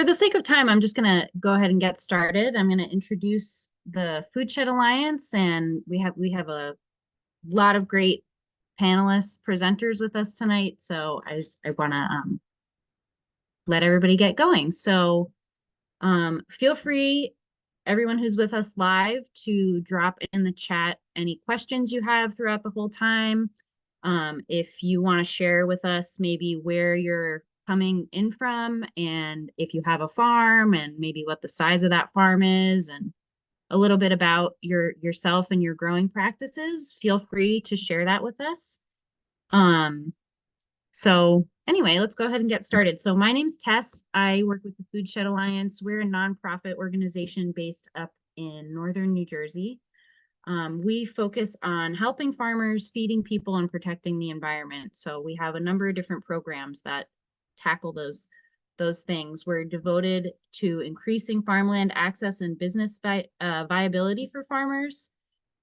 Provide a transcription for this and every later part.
For the sake of time, I'm just going to go ahead and get started. I'm going to introduce the Food Shed Alliance, and we have a lot of great panelists, presenters with us tonight. So I want to let everybody get going. So feel free, everyone who's with us live, to drop in the chat any questions you have throughout the whole time. If you want to share with us maybe where you're coming in from, and if you have a farm and maybe what the size of that farm is, and a little bit about yourself and your growing practices, feel free to share that with us. So anyway, let's go ahead and get started. So my name's Tess. I work with the Food Shed Alliance. We're a nonprofit organization based up in northern New Jersey. We focus on helping farmers, feeding people, and protecting the environment. So we have a number of different programs that tackle those things. We're devoted to increasing farmland access and business viability for farmers.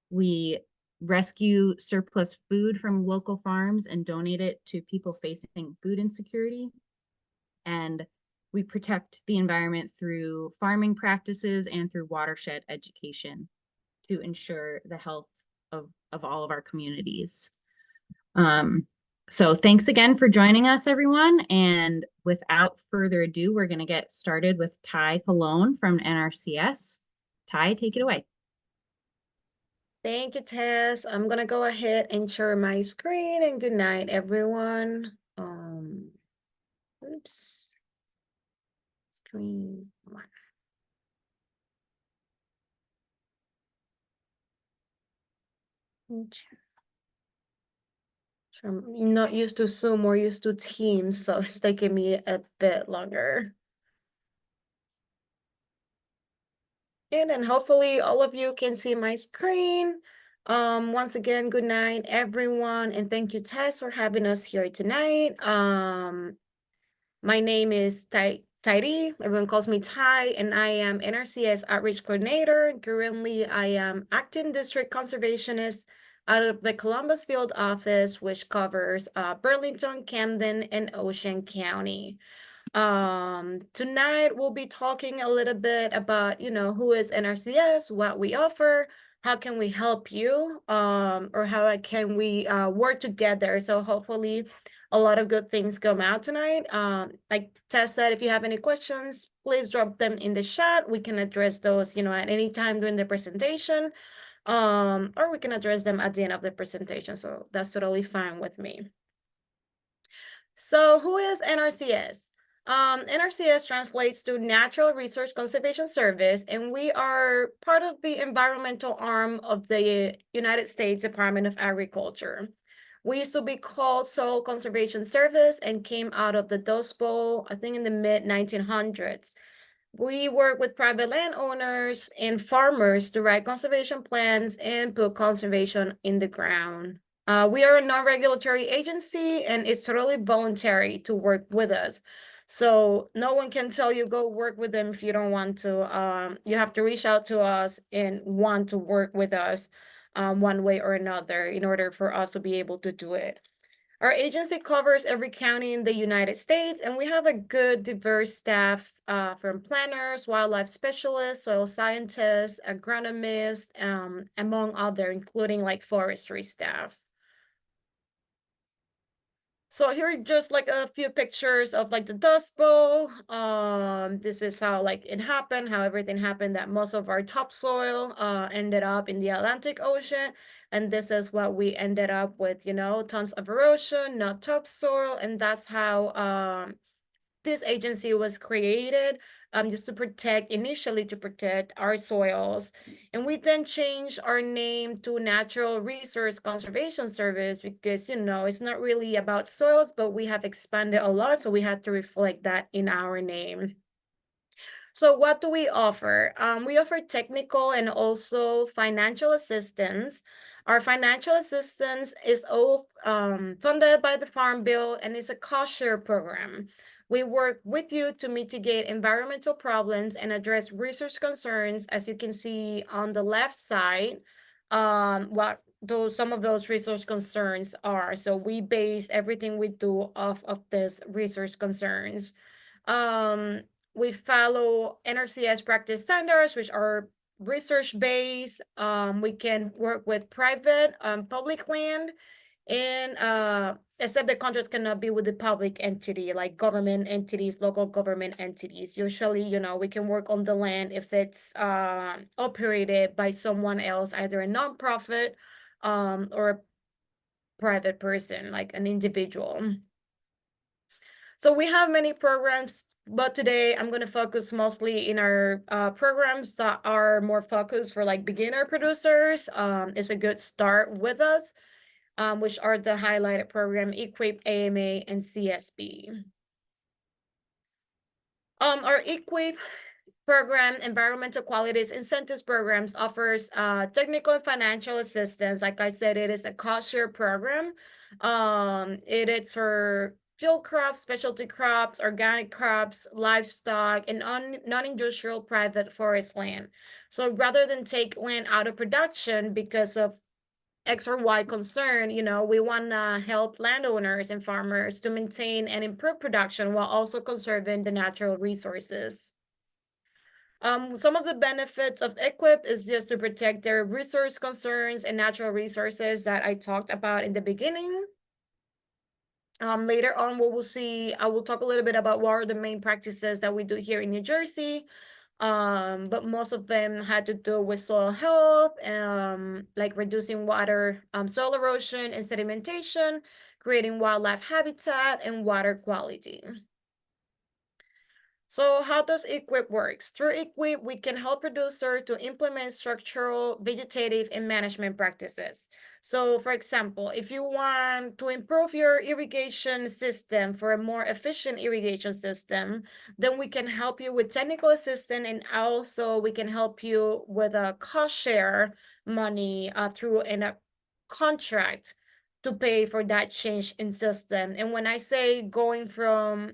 We rescue surplus food from local farms and donate it to people facing food insecurity. And we protect the environment through farming practices and through watershed education to ensure the health of all of our communities. So thanks again for joining us, everyone. And without further ado, we're going to get started with Ty Colon from NRCS. Ty, take it away. Thank you, Tess. I'm gonna go ahead and share my screen, and good night, everyone. Oops. Screen. I'm not used to Zoom or used to Teams, so it's taking me a bit longer. And then hopefully all of you can see my screen. Once again, good night, everyone, and thank you, Tess, for having us here tonight. My name is Tairi. Everyone calls me Ty, and I am NRCS Outreach Coordinator. Currently, I am Acting District Conservationist out of the Columbus Field Office, which covers Burlington, Camden, and Ocean County. Tonight we'll be talking a little bit about, who is NRCS, what we offer, how can we help you, or how can we work together. So hopefully a lot of good things come out tonight. Like Tess said, if you have any questions, please drop them in the chat. We can address those, at any time during the presentation, or we can address them at the end of the presentation. So that's totally fine with me. So who is NRCS? NRCS translates to Natural Resource Conservation Service, and we are part of the environmental arm of the United States Department of Agriculture. We used to be called Soil Conservation Service and came out of the Dust Bowl, I think in the mid-1900s. We work with private landowners and farmers to write conservation plans and put conservation in the ground. We are a non-regulatory agency, and it's totally voluntary to work with us. So no one can tell you go work with them if you don't want to. You have to reach out to us and want to work with us one way or another in order for us to be able to do it. Our agency covers every county in the United States, and we have a good, diverse staff from planners, wildlife specialists, soil scientists, agronomists, among other, including like forestry staff. So here are just like a few pictures of like the Dust Bowl. This is how like it happened, how everything happened, that most of our topsoil ended up in the Atlantic Ocean. And this is what we ended up with, tons of erosion, not topsoil. And that's how this agency was created, just initially to protect our soils. And we then changed our name to Natural Resource Conservation Service because, it's not really about soils, but we have expanded a lot. So we had to reflect that in our name. So what do we offer? We offer technical and also financial assistance. Our financial assistance is all funded by the Farm Bill and is a cost share program. We work with you to mitigate environmental problems and address research concerns, as you can see on the left side, what some of those research concerns are. So we base everything we do off of these research concerns. We follow NRCS practice standards, which are research-based. We can work with private, public land, and except the contracts cannot be with the public entity, like government entities, local government entities. Usually, we can work on the land if it's operated by someone else, either a nonprofit or a private person, like an individual. So we have many programs, but today I'm going to focus mostly in our programs that are more focused for like beginner producers. It's a good start with us, which are the highlighted program, EQUIP, AMA, and CSB. Our EQUIP program, Environmental Qualities Incentives Programs, offers technical and financial assistance. Like I said, it is a cost share program. It is for field crops, specialty crops, organic crops, livestock, and non-industrial private forest land. So rather than take land out of production because of X or Y concern, we want to help landowners and farmers to maintain and improve production while also conserving the natural resources. Some of the benefits of EQUIP is just to protect their resource concerns and natural resources that I talked about in the beginning. Later on, I will talk a little bit about what are the main practices that we do here in New Jersey. But most of them had to do with soil health, like reducing water, soil erosion and sedimentation, creating wildlife habitat, and water quality. So how does EQUIP works? Through EQUIP, we can help producer to implement structural, vegetative, and management practices. So for example, if you want to improve your irrigation system for a more efficient irrigation system, then we can help you with technical assistance, and also we can help you with a cost share money through a contract to pay for that change in system. And when I say going from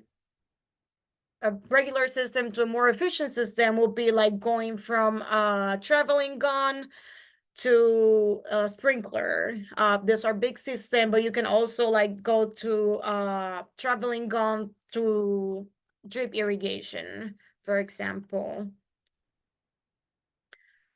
a regular system to a more efficient system, will be like going from a traveling gun to a sprinkler. These are big system, but you can also like go to traveling gun to drip irrigation, for example.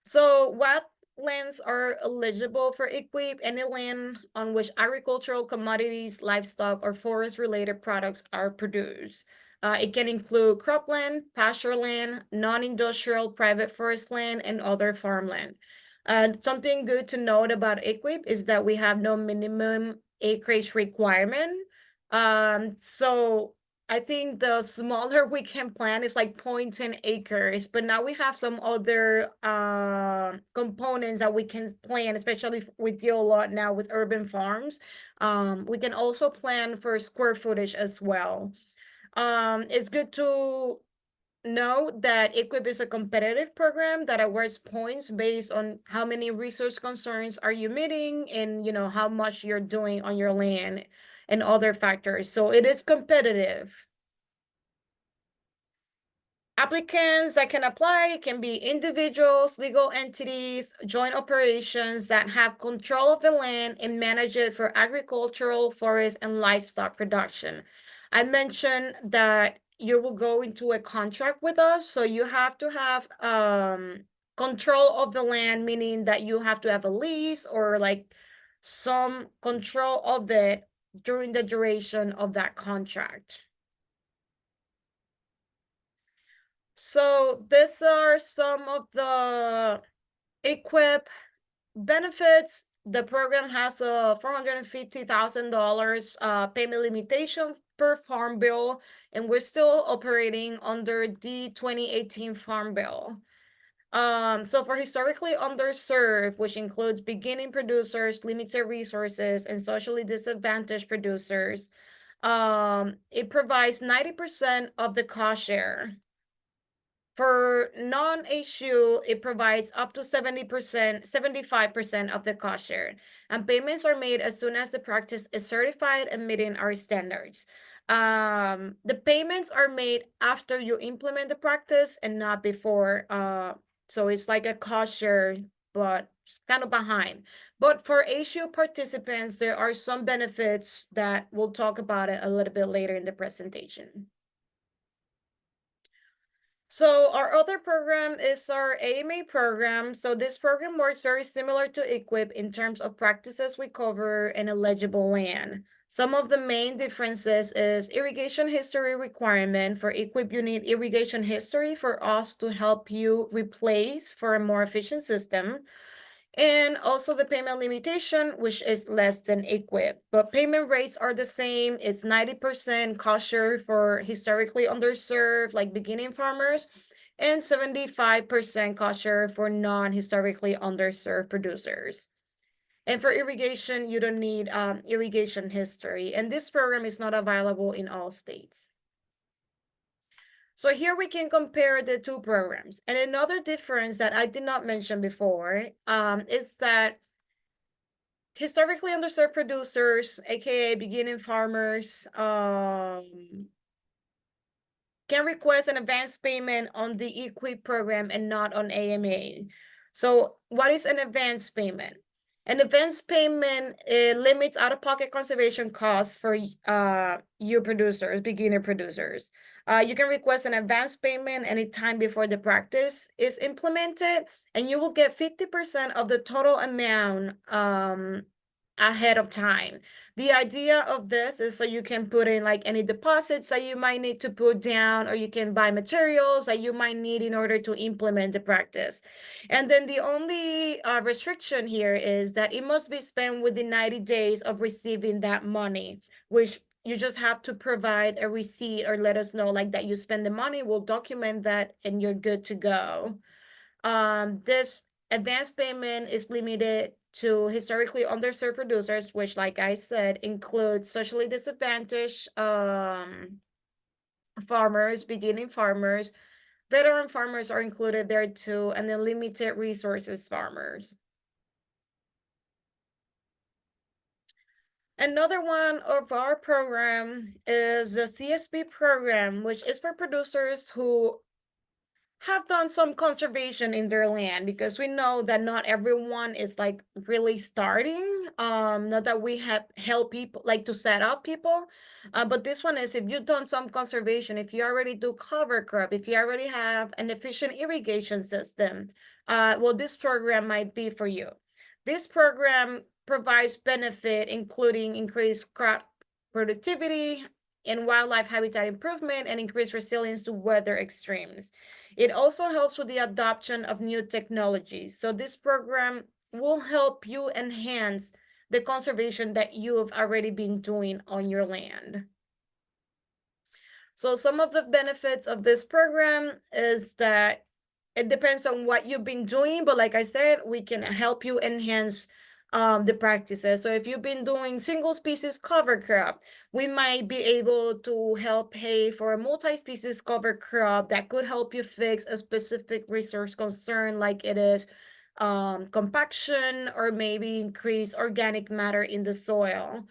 So what lands are eligible for EQUIP? Any land on which agricultural commodities, livestock, or forest-related products are produced. It can include cropland, pasture land, non-industrial private forest land, and other farmland. Something good to note about EQUIP is that we have no minimum acreage requirement. So I think the smaller we can plant is like 0.10 acres, but now we have some other components that we can plant, especially with your lot now with urban farms. We can also plan for square footage as well. It's good to know that EQUIP is a competitive program that awards points based on how many resource concerns are you meeting and how much you're doing on your land and other factors. So it is competitive. Applicants that can apply can be individuals, legal entities, joint operations that have control of the land and manage it for agricultural, forest, and livestock production. I mentioned that you will go into a contract with us, so you have to have control of the land, meaning that you have to have a lease or like some control of it during the duration of that contract. So these are some of the EQUIP benefits. The program has a $450,000 payment limitation per farm bill, and we're still operating under the 2018 Farm Bill. So for historically underserved, which includes beginning producers, limited resources, and socially disadvantaged producers, it provides 90% of the cost share. For non-HU, it provides up to 70%, 75% of the cost share, and payments are made as soon as the practice is certified and meeting our standards. The payments are made after you implement the practice and not before. So it's like a cost share, but it's kind of behind. But for HU participants, there are some benefits that we'll talk about it a little bit later in the presentation. So our other program is our AMA program. So this program works very similar to EQIP in terms of practices we cover in eligible land. Some of the main differences is irrigation history requirement. For EQIP, you need irrigation history for us to help you replace for a more efficient system. And also the payment limitation, which is less than EQIP. But payment rates are the same. It's 90% kosher for historically underserved, like beginning farmers, and 75% kosher for non-historically underserved producers. And for irrigation, you don't need irrigation history. And this program is not available in all states. So here we can compare the two programs. And another difference that I did not mention before is that historically underserved producers, aka beginning farmers, can request an advance payment on the EQIP program and not on AMA. So what is an advance payment? An advance payment limits out-of-pocket conservation costs for you producers, beginner producers. You can request an advance payment anytime before the practice is implemented, and you will get 50% of the total amount ahead of time. The idea of this is so you can put in like any deposits that you might need to put down, or you can buy materials that you might need in order to implement the practice. And then the only restriction here is that it must be spent within 90 days of receiving that money, which you just have to provide a receipt or let us know like that you spend the money. We'll document that and you're good to go. This advance payment is limited to historically underserved producers, which, like I said, includes socially disadvantaged farmers, beginning farmers, veteran farmers are included there too, and then limited resources farmers. Another one of our program is the CSP program, which is for producers who have done some conservation in their land, because we know that not everyone is like really starting, not that we have help people like to set up people, but this one is if you've done some conservation, if you already do cover crop, if you already have an efficient irrigation system, well, this program might be for you. This program provides benefit including increased crop productivity and wildlife habitat improvement and increased resilience to weather extremes. It also helps with the adoption of new technologies. So this program will help you enhance the conservation that you've already been doing on your land. So some of the benefits of this program is that it depends on what you've been doing, but like I said, we can help you enhance the practices. So if you've been doing single species cover crop, we might be able to help pay for a multi-species cover crop that could help you fix a specific resource concern, like it is compaction or maybe increase organic matter in the soil.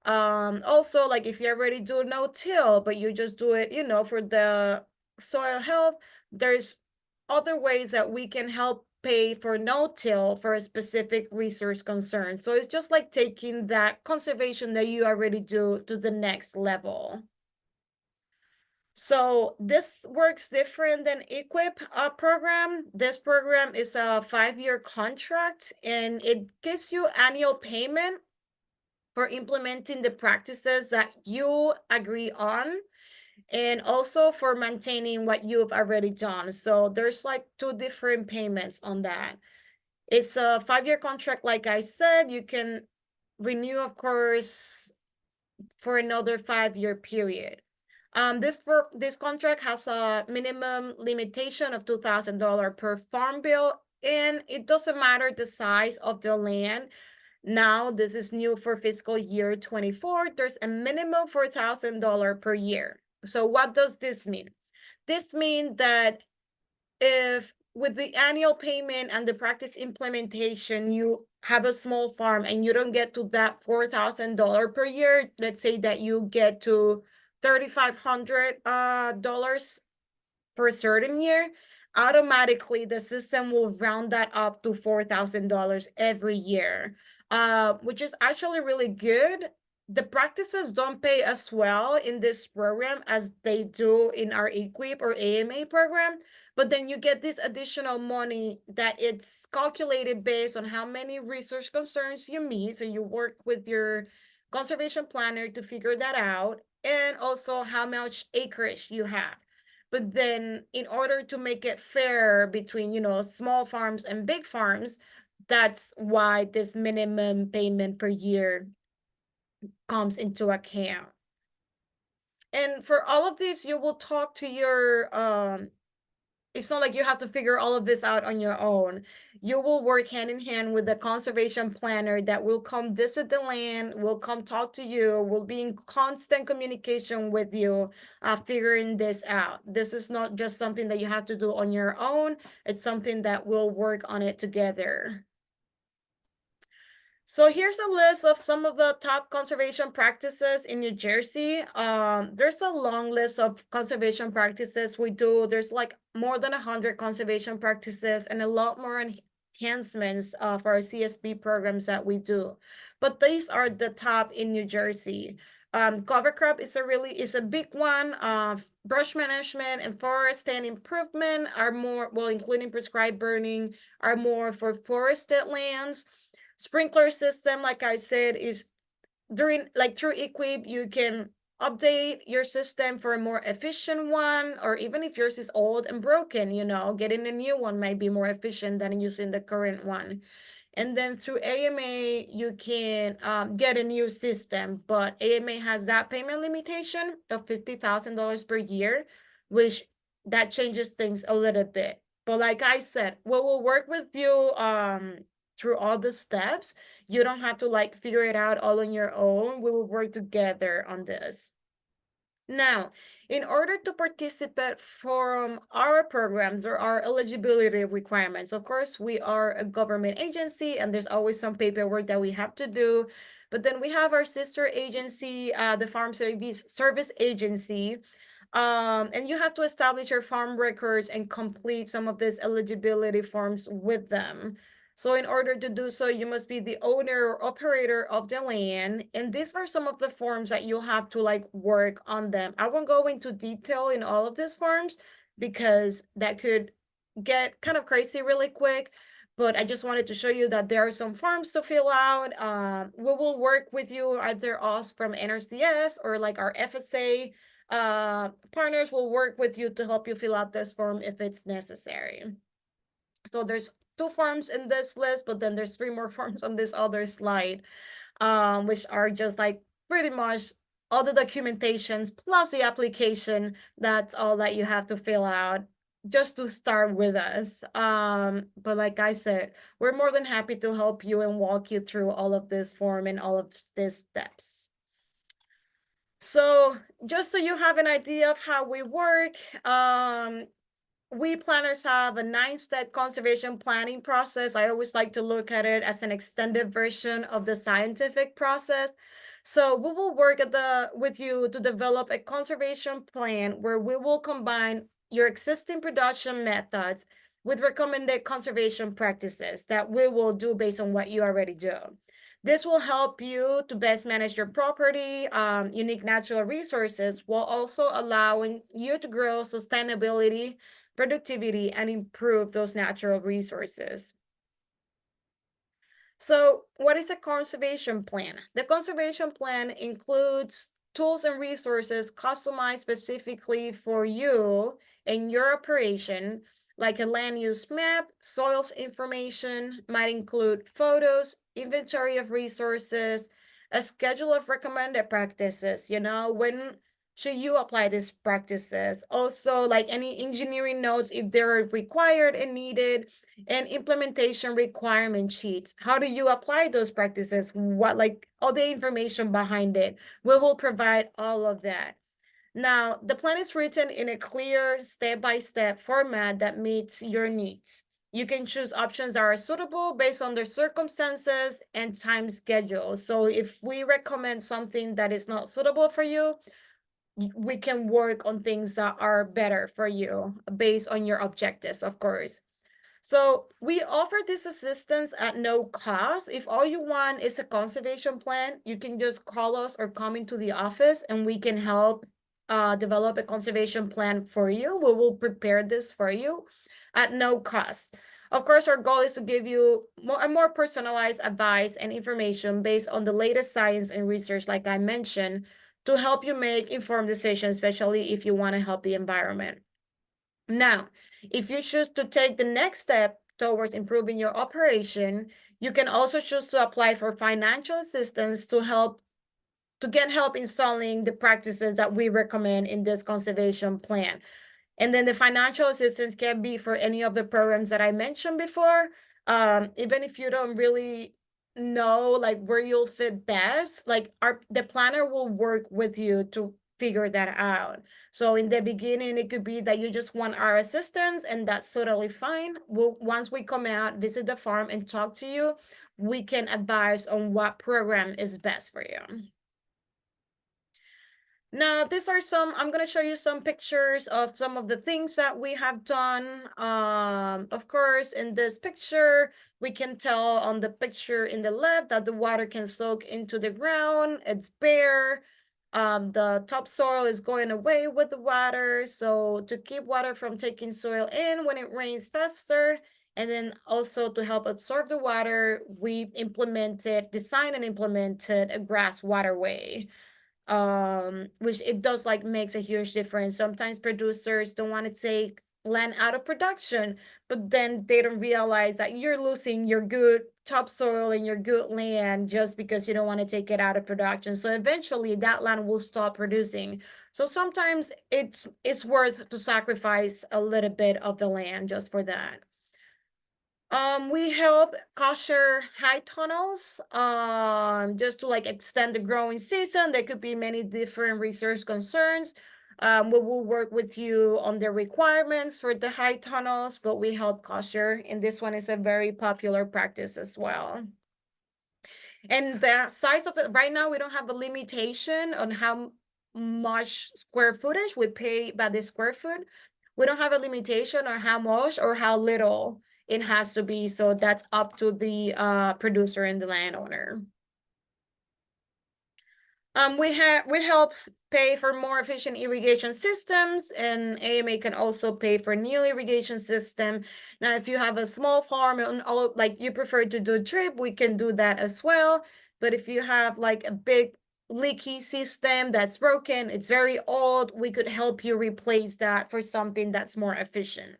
Also, like if you already do no-till, but you just do it, for the soil health, there's other ways that we can help pay for no-till for a specific resource concern. So it's just like taking that conservation that you already do to the next level. So this works different than EQIP program. This program is a 5-year contract, and it gives you annual payment for implementing the practices that you agree on, and also for maintaining what you've already done. So there's like 2 different payments on that. It's a 5-year contract. Like I said, you can renew, of course, for another 5-year period. This contract has a minimum limitation of $2,000 per farm bill, and it doesn't matter the size of the land. Now, this is new for fiscal year 24. There's a minimum $4,000 per year. So what does this mean? This means that if with the annual payment and the practice implementation, you have a small farm and you don't get to that $4,000 per year, let's say that you get to $3,500 for a certain year, automatically the system will round that up to $4,000 every year, which is actually really good the practices don't pay as well in this program as they do in our EQUIP or AMA program, but then you get this additional money that it's calculated based on how many research concerns you meet. So you work with your conservation planner to figure that out, and also how much acreage you have. But then in order to make it fair between, small farms and big farms, that's why this minimum payment per year comes into account. And for all of this, you will talk to your it's not like you have to figure all of this out on your own. You will work hand in hand with the conservation planner that will come visit the land, will come talk to you, will be in constant communication with you, figuring this out. This is not just something that you have to do on your own. It's something that we'll work on it together. So here's a list of some of the top conservation practices in New Jersey. There's a long list of conservation practices we do. There's like more than 100 conservation practices and a lot more enhancements for our CSP programs that we do. But these are the top in New Jersey. Cover crop is a big one. Brush management and forest stand improvement are more, well, including prescribed burning, are more for forested lands. Sprinkler system, like I said, is through EQUIP, you can update your system for a more efficient one, or even if yours is old and broken, getting a new one might be more efficient than using the current one. And then through AMA, you can get a new system, but AMA has that payment limitation of $50,000 per year, which that changes things a little bit. But like I said, we will work with you through all the steps. You don't have to like figure it out all on your own. We will work together on this. Now, in order to participate from our programs or our eligibility requirements, of course, we are a government agency and there's always some paperwork that we have to do. But then we have our sister agency, the Farm Service Agency. And you have to establish your farm records and complete some of these eligibility forms with them. So in order to do so, you must be the owner or operator of the land. And these are some of the forms that you'll have to like work on them. I won't go into detail in all of these forms because that could get kind of crazy really quick. But I just wanted to show you that there are some forms to fill out. We will work with you, either us from NRCS or like our FSA partners will work with you to help you fill out this form if it's necessary. So there's 2 forms in this list, but then there's 3 more forms on this other slide, which are just like pretty much all the documentations plus the application. That's all that you have to fill out just to start with us. But like I said, we're more than happy to help you and walk you through all of this form and all of these steps. So just so you have an idea of how we work, we planners have a 9-step conservation planning process. I always like to look at it as an extended version of the scientific process. So we will work with you to develop a conservation plan where we will combine your existing production methods with recommended conservation practices that we will do based on what you already do. This will help you to best manage your property, unique natural resources, while also allowing you to grow sustainability, productivity, and improve those natural resources. So what is a conservation plan? The conservation plan includes tools and resources customized specifically for you and your operation, like a land use map, soils information, might include photos, inventory of resources, a schedule of recommended practices, when should you apply these practices? Also, like any engineering notes if they're required and needed, and implementation requirement sheets. How do you apply those practices? What, like all the information behind it? We will provide all of that. Now, the plan is written in a clear step-by-step format that meets your needs. You can choose options that are suitable based on their circumstances and time schedule. So if we recommend something that is not suitable for you, we can work on things that are better for you based on your objectives, of course. So we offer this assistance at no cost. If all you want is a conservation plan, you can just call us or come into the office and we can help develop a conservation plan for you. We will prepare this for you at no cost. Of course, our goal is to give you more personalized advice and information based on the latest science and research, like I mentioned, to help you make informed decisions, especially if you want to help the environment. Now, if you choose to take the next step towards improving your operation, you can also choose to apply for financial assistance to get help installing the practices that we recommend in this conservation plan. And then the financial assistance can be for any of the programs that I mentioned before. Even if you don't really know like where you'll fit best, like the planner will work with you to figure that out. So in the beginning, it could be that you just want our assistance, and that's totally fine. Once we come out, visit the farm, and talk to you, we can advise on what program is best for you. Now, these are I'm going to show you some pictures of some of the things that we have done. Of course, in this picture, we can tell on the picture in the left that the water can soak into the ground. It's bare. The topsoil is going away with the water. So to keep water from taking soil in when it rains faster, and then also to help absorb the water, we designed and implemented a grass waterway, which it does like makes a huge difference. Sometimes producers don't want to take land out of production, but then they don't realize that you're losing your good topsoil and your good land just because you don't want to take it out of production. So eventually that land will stop producing. So sometimes it's worth to sacrifice a little bit of the land just for that. We help kosher high tunnels, just to like extend the growing season. There could be many different research concerns. We will work with you on the requirements for the high tunnels, but we help kosher, and this one is a very popular practice as well. And the size of right now, we don't have a limitation on how much square footage we pay by the square foot. We don't have a limitation on how much or how little it has to be. So that's up to the producer and the landowner. We help pay for more efficient irrigation systems, and AMA can also pay for new irrigation system. Now, if you have a small farm and all like you prefer to do drip, we can do that as well. But if you have like a big leaky system that's broken, it's very old, we could help you replace that for something that's more efficient.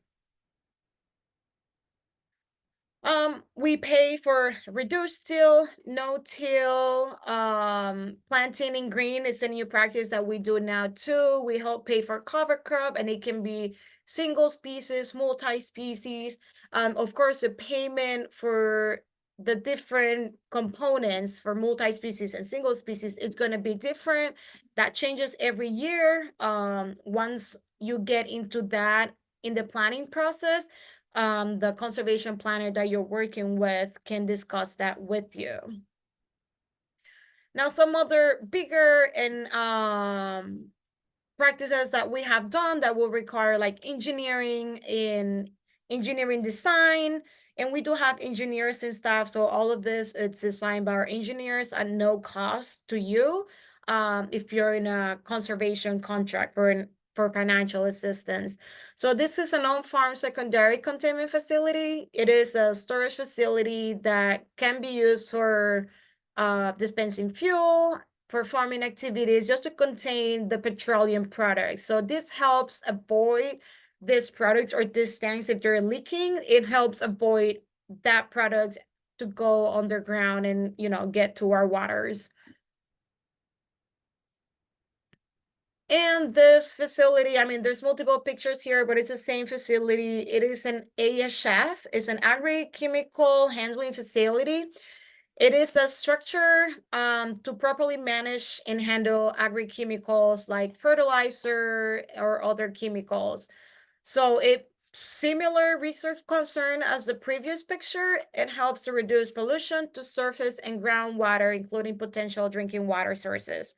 We pay for reduced till, no-till, planting in green is a new practice that we do now too. We help pay for cover crop, and it can be single species, multi-species. Of course, the payment for the different components for multi-species and single species is going to be different. That changes every year. Once you get into that in the planning process, the conservation planner that you're working with can discuss that with you. Now, some other bigger and practices that we have done that will require like engineering design, and we do have engineers and staff, so all of this it's designed by our engineers at no cost to you, if you're in a conservation contract for financial assistance. So this is an on-farm secondary containment facility. It is a storage facility that can be used for dispensing fuel, for farming activities, just to contain the petroleum products. So this helps avoid these products or these tanks, if they're leaking, it helps avoid that product to go underground and, get to our waters. And this facility, I mean, there's multiple pictures here, but it's the same facility. It is an ASF, it's an agri-chemical handling facility. It is a structure to properly manage and handle agri-chemicals like fertilizer or other chemicals. So it similar research concern as the previous picture. It helps to reduce pollution to surface and groundwater, including potential drinking water sources.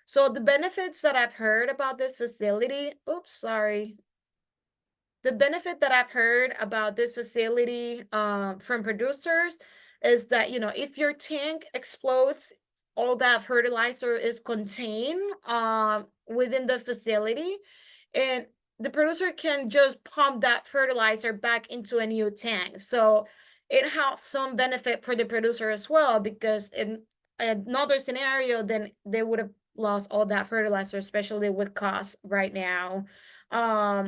So the benefits that I've heard about this facility, oops, sorry. The benefit that I've heard about this facility from producers is that, if your tank explodes, all that fertilizer is contained within the facility, and the producer can just pump that fertilizer back into a new tank. So it has some benefit for the producer as well, because in another scenario, then they would have lost all that fertilizer, especially with costs right now.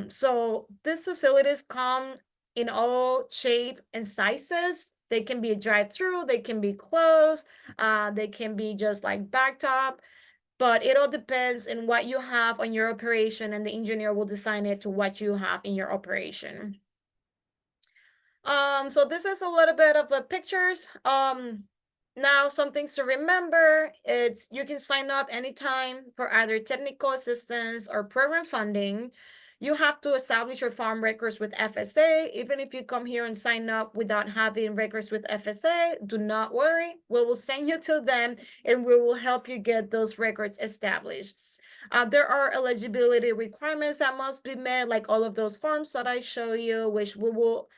So these facilities come in all shape and sizes. They can be a drive-through, they can be closed, they can be just like backed up, but it all depends on what you have on your operation, and the engineer will design it to what you have in your operation. So this is a little bit of the pictures. Now some things to remember, it's you can sign up anytime for either technical assistance or program funding. You have to establish your farm records with FSA. Even if you come here and sign up without having records with FSA, do not worry. We will send you to them and we will help you get those records established. There are eligibility requirements that must be met, like all of those forms that I show you, which we will,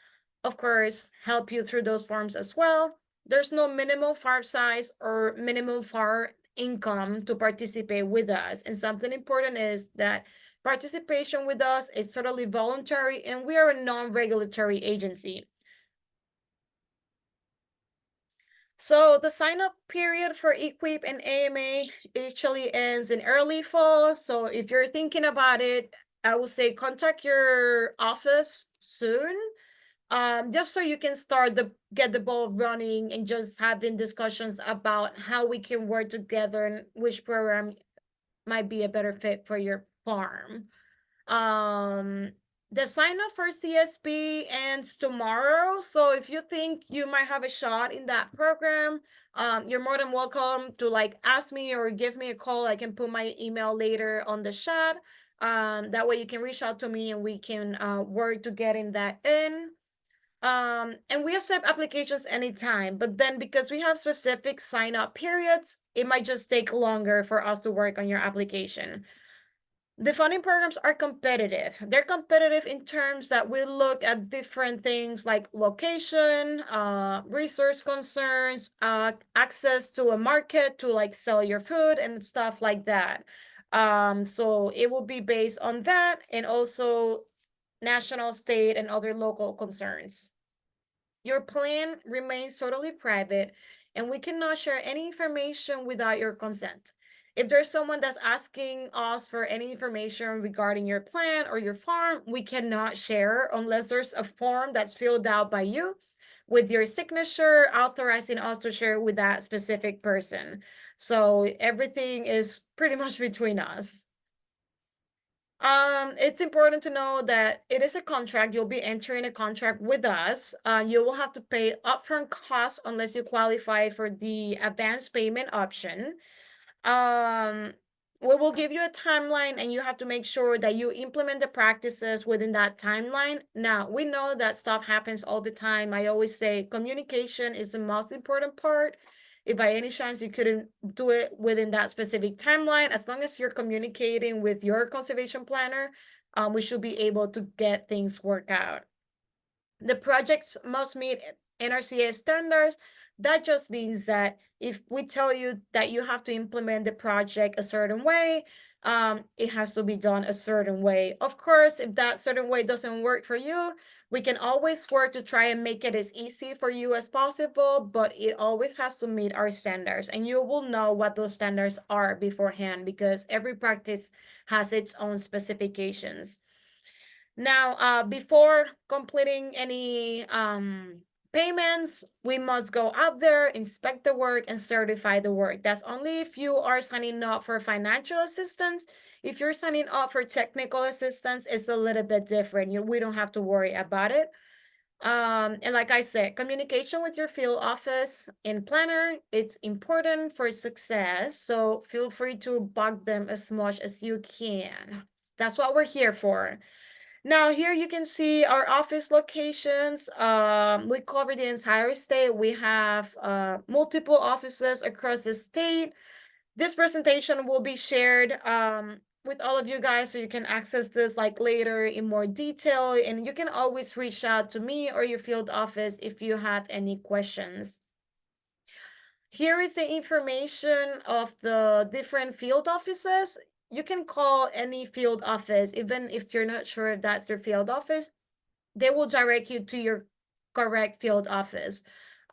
of course, help you through those forms as well. There's no minimum farm size or minimum farm income to participate with us. And something important is that participation with us is totally voluntary, and we are a non-regulatory agency. So the sign-up period for EQIP and AMA actually ends in early fall. So if you're thinking about it, I would say contact your office soon, just so you can get the ball running and just having discussions about how we can work together and which program might be a better fit for your farm. Um, the sign up for CSP ends tomorrow. So if you think you might have a shot in that program, you're more than welcome to like ask me or give me a call. I can put my email later on the chat. That way you can reach out to me and we can work to getting that in. And we accept applications anytime, but then because we have specific sign up periods, it might just take longer for us to work on your application. The funding programs are competitive. They're competitive in terms that we look at different things like location, resource concerns, access to a market to like sell your food and stuff like that. So it will be based on that, and also national, state, and other local concerns. Your plan remains totally private, and we cannot share any information without your consent. If there's someone that's asking us for any information regarding your plan or your farm, we cannot share unless there's a form that's filled out by you with your signature authorizing us to share with that specific person. So everything is pretty much between us. It's important to know that it is a contract. You'll be entering a contract with us. You will have to pay upfront costs unless you qualify for the advance payment option. Um, we will give you a timeline, and you have to make sure that you implement the practices within that timeline. Now, we know that stuff happens all the time. I always say communication is the most important part. If by any chance you couldn't do it within that specific timeline, as long as you're communicating with your conservation planner, we should be able to get things worked out. The projects must meet NRCS standards. That just means that if we tell you that you have to implement the project a certain way, it has to be done a certain way. Of course, if that certain way doesn't work for you, we can always work to try and make it as easy for you as possible, but it always has to meet our standards. And you will know what those standards are beforehand, because every practice has its own specifications. Now, before completing any payments, we must go out there, inspect the work, and certify the work. That's only if you are signing up for financial assistance. If you're signing up for technical assistance, it's a little bit different. We don't have to worry about it. And like I said, communication with your field office and planner, it's important for success. So feel free to bug them as much as you can. That's what we're here for. Now here you can see our office locations. We cover the entire state. We have multiple offices across the state. This presentation will be shared with all of you guys, so you can access this like later in more detail, and you can always reach out to me or your field office if you have any questions. Here is the information of the different field offices. You can call any field office, even if you're not sure if that's your field office. They will direct you to your correct field office.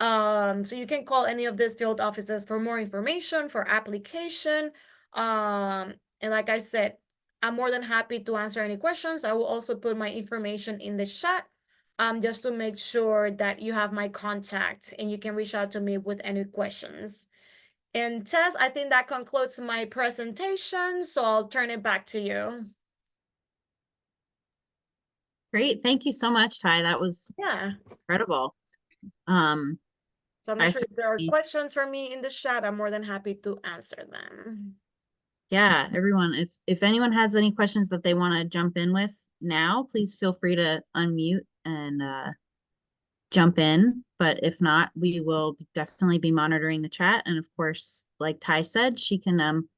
So you can call any of these field offices for more information, for application. And like I said, I'm more than happy to answer any questions. I will also put my information in the chat, just to make sure that you have my contact and you can reach out to me with any questions. And Tess, I think that concludes my presentation, so I'll turn it back to you. Great. Thank you so much, Ty. That was Yeah. incredible. So I'm I not sure if there are certainly, questions for me in the chat. I'm more than happy to answer them. yeah, everyone, if anyone has any questions that they want to jump in with now, please feel free to unmute and jump in. But if not, we will definitely be monitoring the chat. And of course, like Ty said, she can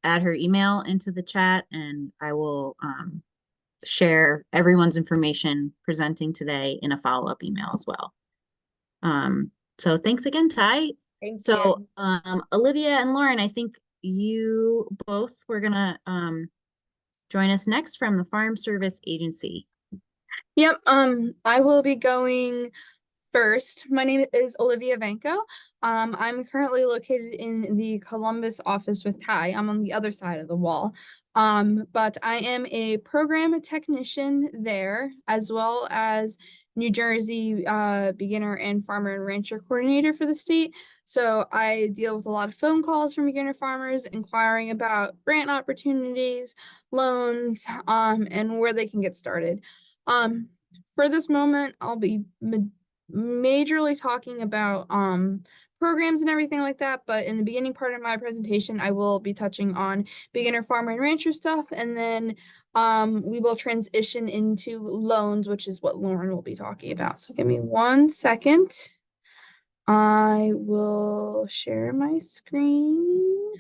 add her email into the chat, and I will share everyone's information presenting today in a follow-up email as well. So thanks again, Ty. Thank So you. Olivia and Lauren, I think you both were gonna join us next from the Farm Service Agency. Yep, I will be going first. My name is Olivia Vanko. I'm currently located in the Columbus office with Ty. I'm on the other side of the wall. But I am a program technician there, as well as New Jersey beginner and farmer and rancher coordinator for the state. So I deal with a lot of phone calls from beginner farmers inquiring about grant opportunities, loans, and where they can get started. For this moment, I'll be majorly talking about programs and everything like that, but in the beginning part of my presentation, I will be touching on beginner farmer and rancher stuff, and then we will transition into loans, which is what Lauren will be talking about. So give me 1 second. I will share my screen.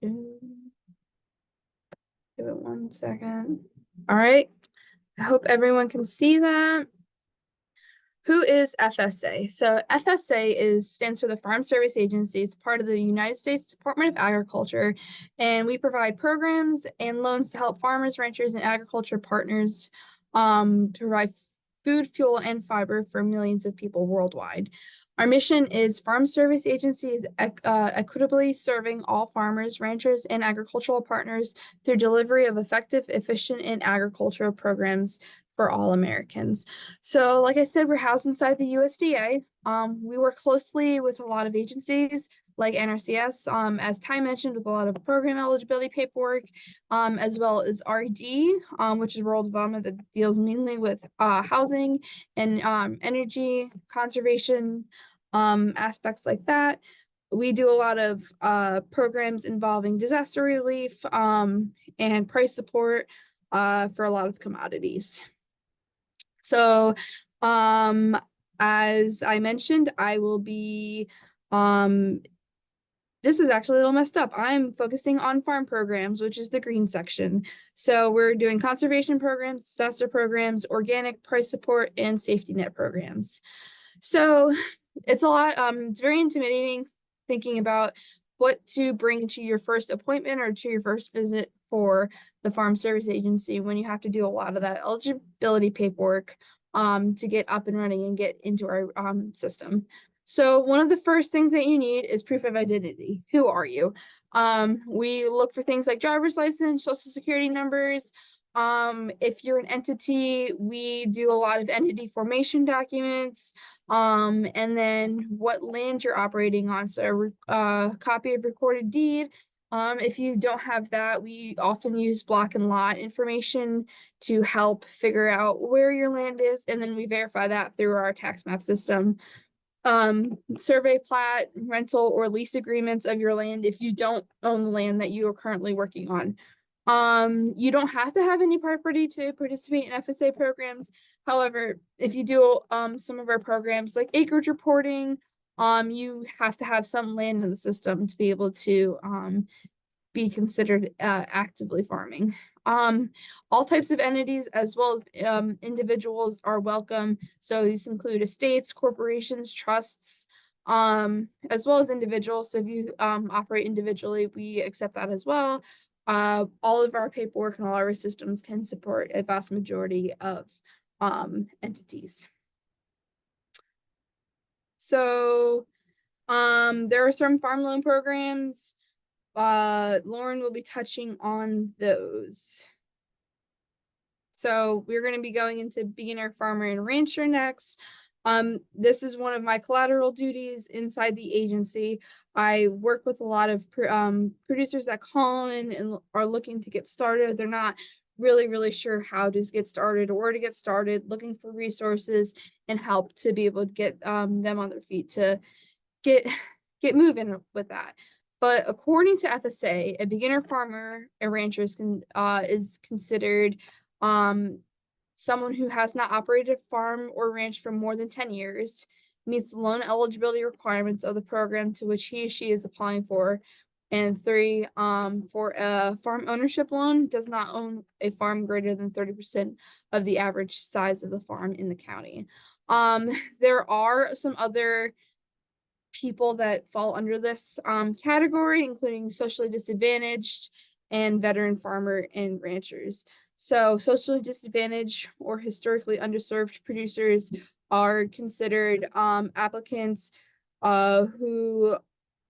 Give it 1 second. All right. I hope everyone can see that. Who is FSA? So FSA stands for the Farm Service Agency. It's part of the United States Department of Agriculture, and we provide programs and loans to help farmers, ranchers, and agriculture partners to provide food, fuel, and fiber for millions of people worldwide. Our mission is Farm Service Agency is equitably serving all farmers, ranchers, and agricultural partners through delivery of effective, efficient, and agricultural programs for all Americans. So like I said, we're housed inside the USDA. We work closely with a lot of agencies like NRCS, as Ty mentioned, with a lot of program eligibility paperwork, as well as RD, which is rural development, that deals mainly with housing and energy conservation aspects like that. We do a lot of programs involving disaster relief and price support for a lot of commodities. So, as I mentioned, I will be, this is actually a little messed up. I'm focusing on farm programs, which is the green section. So we're doing conservation programs, disaster programs, organic price support, and safety net programs. So it's a lot, it's very intimidating thinking about what to bring to your first appointment or to your first visit for the Farm Service Agency when you have to do a lot of that eligibility paperwork to get up and running and get into our system. So one of the first things that you need is proof of identity. Who are you? We look for things like driver's license, social security numbers. If you're an entity, we do a lot of entity formation documents, and then what land you're operating on. So a copy of recorded deed. If you don't have that, we often use block and lot information to help figure out where your land is, and then we verify that through our tax map system. Survey plat, rental, or lease agreements of your land if you don't own the land that you are currently working on. You don't have to have any property to participate in FSA programs. However, if you do some of our programs like acreage reporting, you have to have some land in the system to be able to be considered actively farming. All types of entities as well as individuals are welcome. So these include estates, corporations, trusts, as well as individuals. So if you operate individually, we accept that as well. All of our paperwork and all our systems can support a vast majority of entities. So there are some farm loan programs. Lauren will be touching on those. So we're going to be going into beginner farmer and rancher next. This is one of my collateral duties inside the agency. I work with a lot of producers that call in and are looking to get started. They're not really sure how to get started or where to get started, looking for resources and help to be able to get them on their feet to get moving with that. But according to FSA, a beginner farmer and rancher is considered someone who has not operated a farm or ranch for more than 10 years, meets the loan eligibility requirements of the program to which he or she is applying for, and 3, for a farm ownership loan, does not own a farm greater than 30% of the average size of the farm in the county. There are some other people that fall under this category, including socially disadvantaged and veteran farmer and ranchers. So socially disadvantaged or historically underserved producers are considered applicants who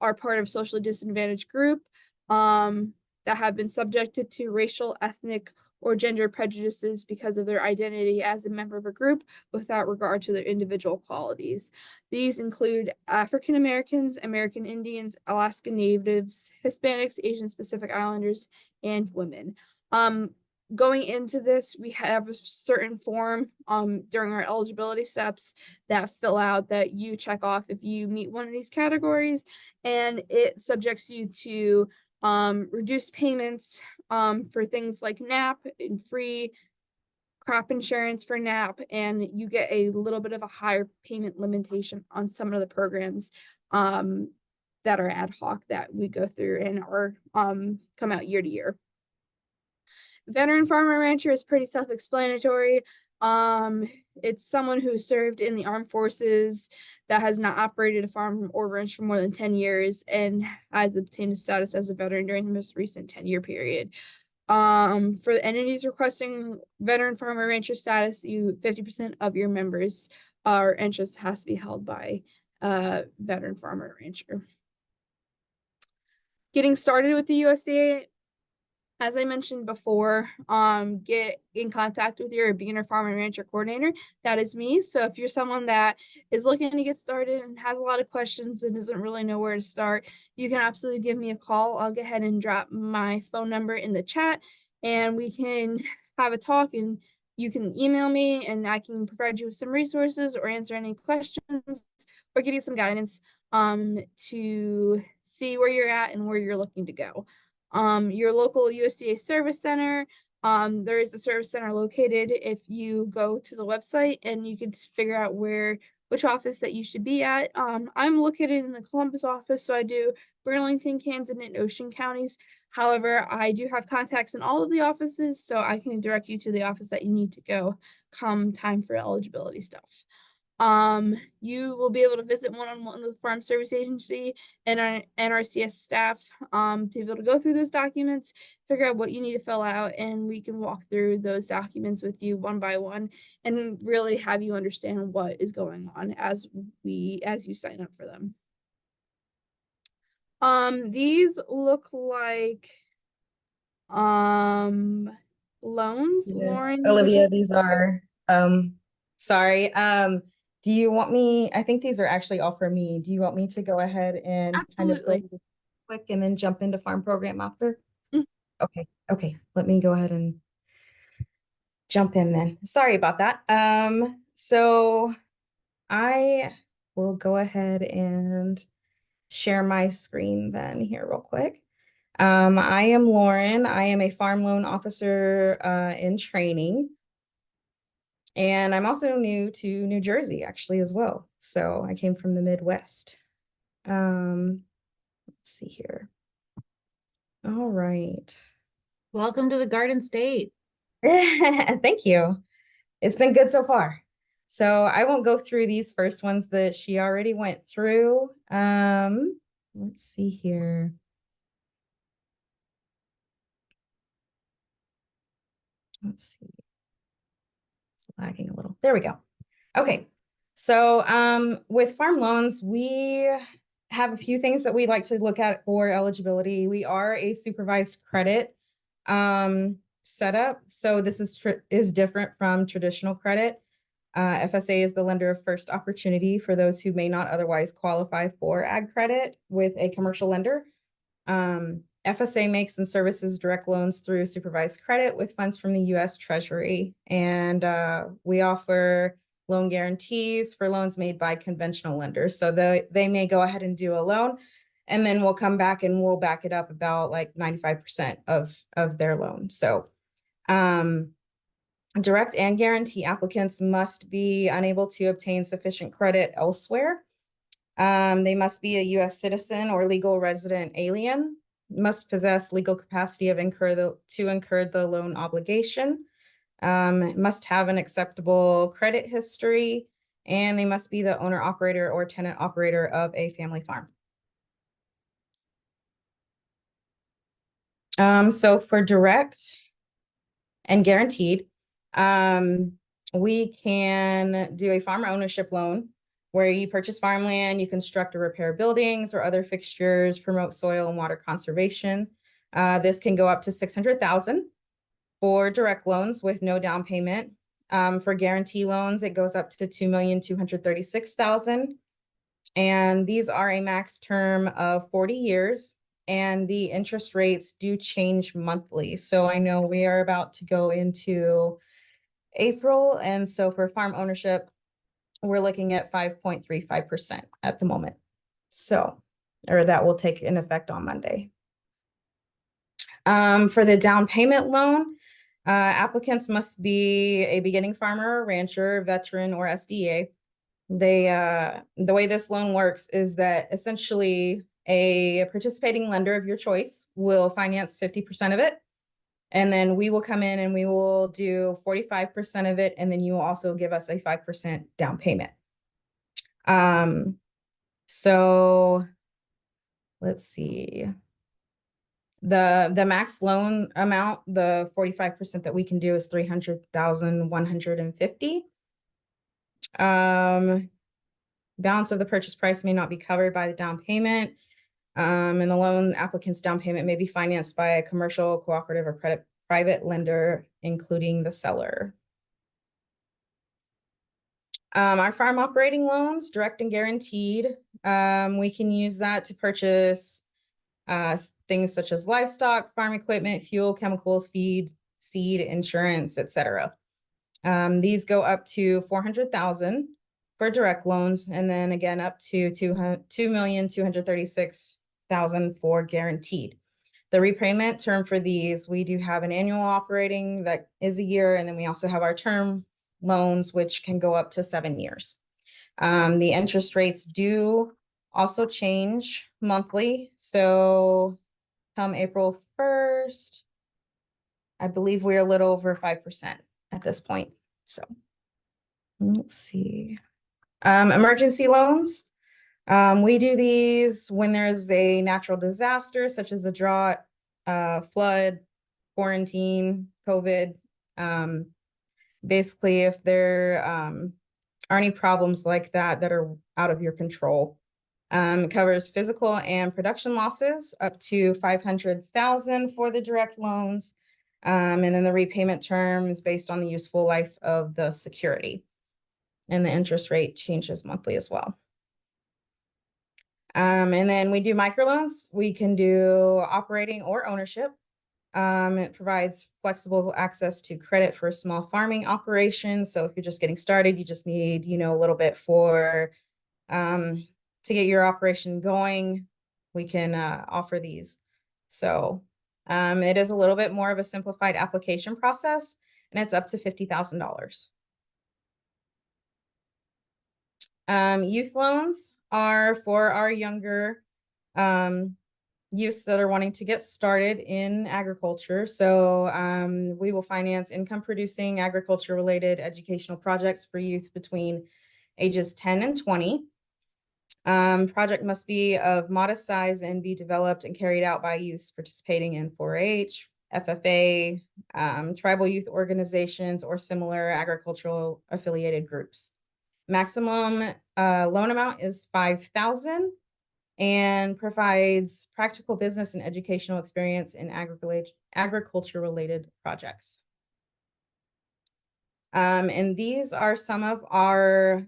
are part of socially disadvantaged group that have been subjected to racial, ethnic, or gender prejudices because of their identity as a member of a group without regard to their individual qualities. These include African Americans, American Indians, Alaska Natives, Hispanics, Asian Pacific Islanders, and women. Going into this, we have a certain form during our eligibility steps that fill out that you check off if you meet one of these categories, and it subjects you to reduced payments for things like NAP and free crop insurance for NAP, and you get a little bit of a higher payment limitation on some of the programs that are ad hoc that we go through and are come out year to year. Veteran farmer rancher is pretty self-explanatory. It's someone who served in the armed forces that has not operated a farm or ranch for more than 10 years and has obtained a status as a veteran during the most recent 10-year period. For the entities requesting veteran farmer rancher status, 50% of your members or interest has to be held by veteran farmer rancher. Getting started with the USDA, as I mentioned before, get in contact with your beginner farmer and rancher coordinator. That is me. So if you're someone that is looking to get started and has a lot of questions but doesn't really know where to start, you can absolutely give me a call. I'll go ahead and drop my phone number in the chat and we can have a talk, and you can email me and I can provide you with some resources or answer any questions or give you some guidance to see where you're at and where you're looking to go. Your local USDA service center, there is a service center located if you go to the website, and you can figure out which office that you should be at. I'm located in the Columbus office, so I do Burlington, Camden, and Ocean counties. However, I do have contacts in all of the offices, so I can direct you to the office that you need to go come time for eligibility stuff. You will be able to visit one-on-one with the Farm Service Agency and our NRCS staff to be able to go through those documents, figure out what you need to fill out, and we can walk through those documents with you one by one and really have you understand what is going on as you sign up for them. These look like loans. Yeah. Lauren, Olivia, these are sorry. Do you want me, I think these are actually all for me. Do you want me to go ahead and kind of go Absolutely. quick and then jump into farm program after? Mm. Okay. Let me go ahead and jump in then. Sorry about that. So I will go ahead and share my screen then here real quick. I am Lauren. I am a farm loan officer in training. And I'm also new to New Jersey actually as well. So I came from the Midwest. Let's see here. All right. Welcome to the Garden State. Thank you. It's been good so far. So I won't go through these first ones that she already went through. Let's see here. Let's see. It's lagging a little. There we go. Okay. So with farm loans, we have a few things that we like to look at for eligibility. We are a supervised credit setup. So this is different from traditional credit. FSA is the lender of first opportunity for those who may not otherwise qualify for ag credit with a commercial lender. FSA makes and services direct loans through supervised credit with funds from the U.S. Treasury. And we offer loan guarantees for loans made by conventional lenders. So they may go ahead and do a loan, and then we'll come back and we'll back it up about like 95% of their loan. So direct and guarantee applicants must be unable to obtain sufficient credit elsewhere. They must be a U.S. citizen or legal resident alien, must possess legal capacity to incur the loan obligation, must have an acceptable credit history, and they must be the owner, operator, or tenant operator of a family farm. So for direct and guaranteed, we can do a farm ownership loan where you purchase farmland, you construct or repair buildings or other fixtures, promote soil and water conservation. This can go up to $600,000 for direct loans with no down payment. For guarantee loans, it goes up to $2,236,000. And these are a max term of 40 years. And the interest rates do change monthly. So I know we are about to go into April. And so for farm ownership, we're looking at 5.35% at the moment. So, or that will take in effect on Monday. For the down payment loan, applicants must be a beginning farmer, rancher, veteran, or SDA. The way this loan works is that essentially a participating lender of your choice will finance 50% of it. And then we will come in and we will do 45% of it. And then you will also give us a 5% down payment. So let's see. The max loan amount, the 45% that we can do is $300,150. Balance of the purchase price may not be covered by the down payment. And the loan applicant's down payment may be financed by a commercial, cooperative, or private lender, including the seller. Our farm operating loans, direct and guaranteed, we can use that to purchase things such as livestock, farm equipment, fuel, chemicals, feed, seed, insurance, etc. These go up to $400,000 for direct loans, and then again up to $2,236,000 for guaranteed. The repayment term for these, we do have an annual operating that is a year, and then we also have our term loans, which can go up to 7 years. The interest rates do also change monthly. So come April 1st, I believe we're a little over 5% at this point. So let's see. Emergency loans. We do these when there's a natural disaster, such as a drought, flood, quarantine, COVID. Basically, if there are any problems like that that are out of your control. It covers physical and production losses up to $500,000 for the direct loans. And then the repayment term is based on the useful life of the security. And the interest rate changes monthly as well. And then we do microloans. We can do operating or ownership. It provides flexible access to credit for small farming operations. So if you're just getting started, you just need, a little bit for to get your operation going. We can offer these. So it is a little bit more of a simplified application process, and it's up to $50,000. Youth loans are for our younger youths that are wanting to get started in agriculture. So we will finance income producing agriculture related educational projects for youth between ages 10 and 20. Project must be of modest size and be developed and carried out by youths participating in 4-H, FFA, tribal youth organizations, or similar agricultural affiliated groups. Maximum loan amount is $5,000 and provides practical business and educational experience in agriculture related projects. And these are some of our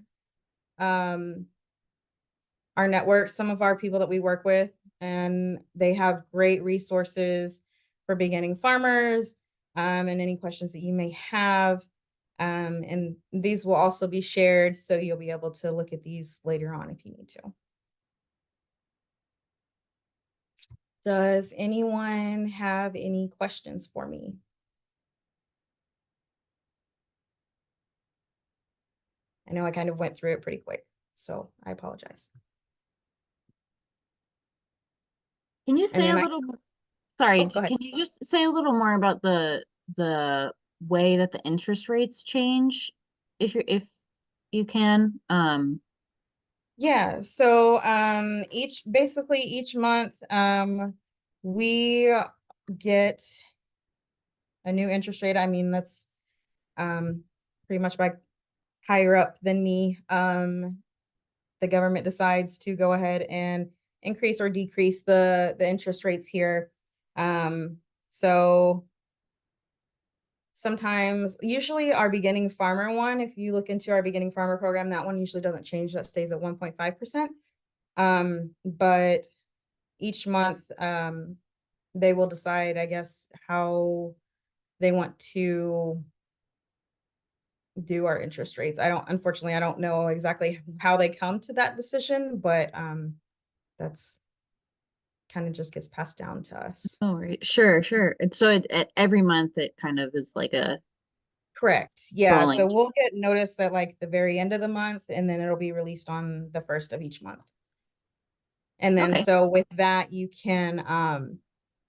network, some of our people that we work with, and they have great resources for beginning farmers and any questions that you may have. And these will also be shared, so you'll be able to look at these later on if you need to. Does anyone have any questions for me? I know I kind of went through it pretty quick, so I apologize. Can you And say then a I- little, sorry, Oh, go ahead. can you just say a little more about the way that the interest rates change? If you can, Yeah, so basically each month we get a new interest rate. I mean, that's pretty much by higher up than me. The government decides to go ahead and increase or decrease the interest rates here. So sometimes, usually our beginning farmer one, if you look into our beginning farmer program, that one usually doesn't change. That stays at 1.5%. But each month, they will decide, I guess, how they want to do our interest rates. Unfortunately, I don't know exactly how they come to that decision, but that's kind of just gets passed down to us. oh, right, sure. And so at every month it kind of is like a Correct. Yeah. rolling. So we'll get notice at like the very end of the month, and then it'll be released on the first of each month. And then Okay. so with that, you can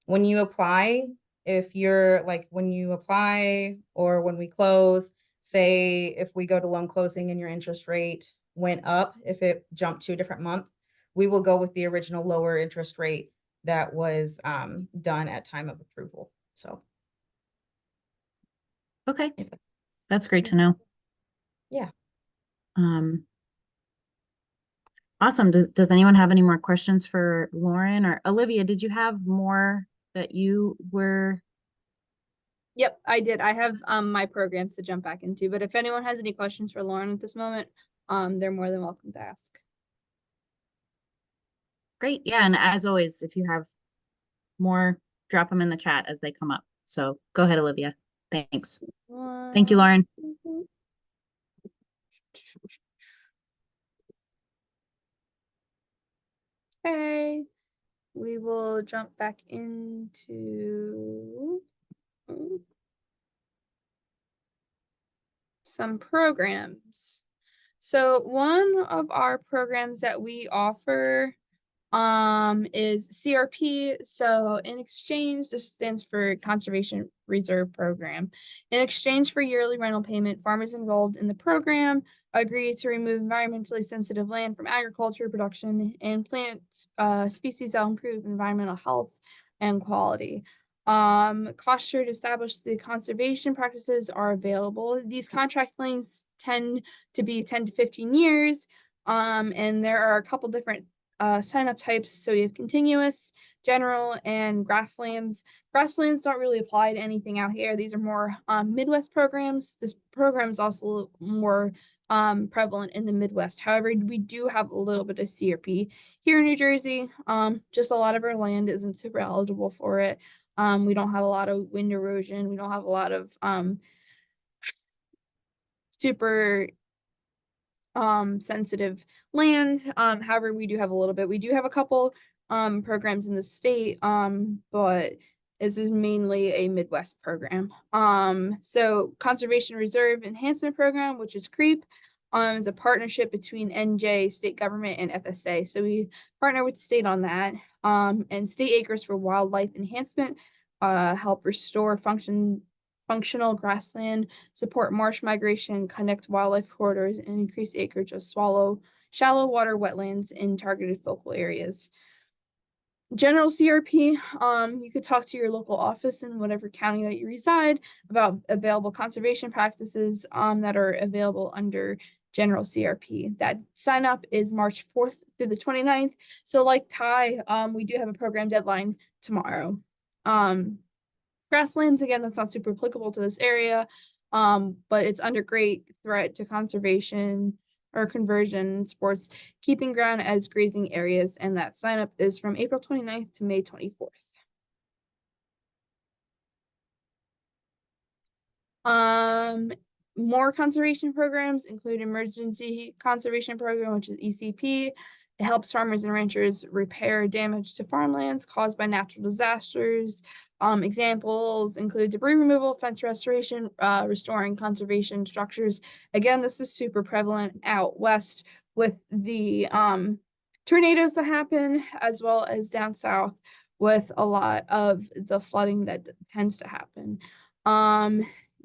when you apply, when you apply or when we close, say if we go to loan closing and your interest rate went up, if it jumped to a different month, we will go with the original lower interest rate that was done at time of approval. So Okay, if that- that's great to know. yeah. Awesome. Does anyone have any more questions for Lauren or Olivia? Did you have more that you were? Yep, I did. I have my programs to jump back into, but if anyone has any questions for Lauren at this moment, they're more than welcome to ask. Great. Yeah. And as always, if you have more, drop them in the chat as they come up. So go ahead, Olivia. Thanks. Thank you, Lauren. Okay, we will jump back into some programs. So one of our programs that we offer is CRP. So in exchange, this stands for Conservation Reserve Program. In exchange for yearly rental payment, farmers enrolled in the program agree to remove environmentally sensitive land from agriculture production and plant species that will improve environmental health and quality. Cost share to establish the conservation practices are available. These contract lengths tend to be 10 to 15 years. And there are a couple different sign up types. So you have continuous, general, and grasslands. Grasslands don't really apply to anything out here. These are more Midwest programs. This program is also more prevalent in the Midwest. However, we do have a little bit of CRP here in New Jersey. Just a lot of our land isn't super eligible for it. We don't have a lot of wind erosion. We don't have a lot of super sensitive land. However, we do have a little bit. We do have a couple programs in the state, but this is mainly a Midwest program. So Conservation Reserve Enhancement Program, which is CREEP. is a partnership between NJ, state government, and FSA. So we partner with the state on that. And state acres for wildlife enhancement help restore functional grassland, support marsh migration, connect wildlife corridors, and increase acreage of shallow water wetlands in targeted focal areas. General CRP, you could talk to your local office in whatever county that you reside about available conservation practices that are available under General CRP. That sign up is March 4th through the 29th. So like Ty, we do have a program deadline tomorrow. Grasslands, again, that's not super applicable to this area, but it's under great threat to conservation or conversion sports, keeping ground as grazing areas, and that sign up is from April 29th to May 24th. More conservation programs include Emergency Conservation Program, which is ECP. It helps farmers and ranchers repair damage to farmlands caused by natural disasters. Examples include debris removal, fence restoration, restoring conservation structures. Again, this is super prevalent out west with the tornadoes that happen, as well as down south with a lot of the flooding that tends to happen.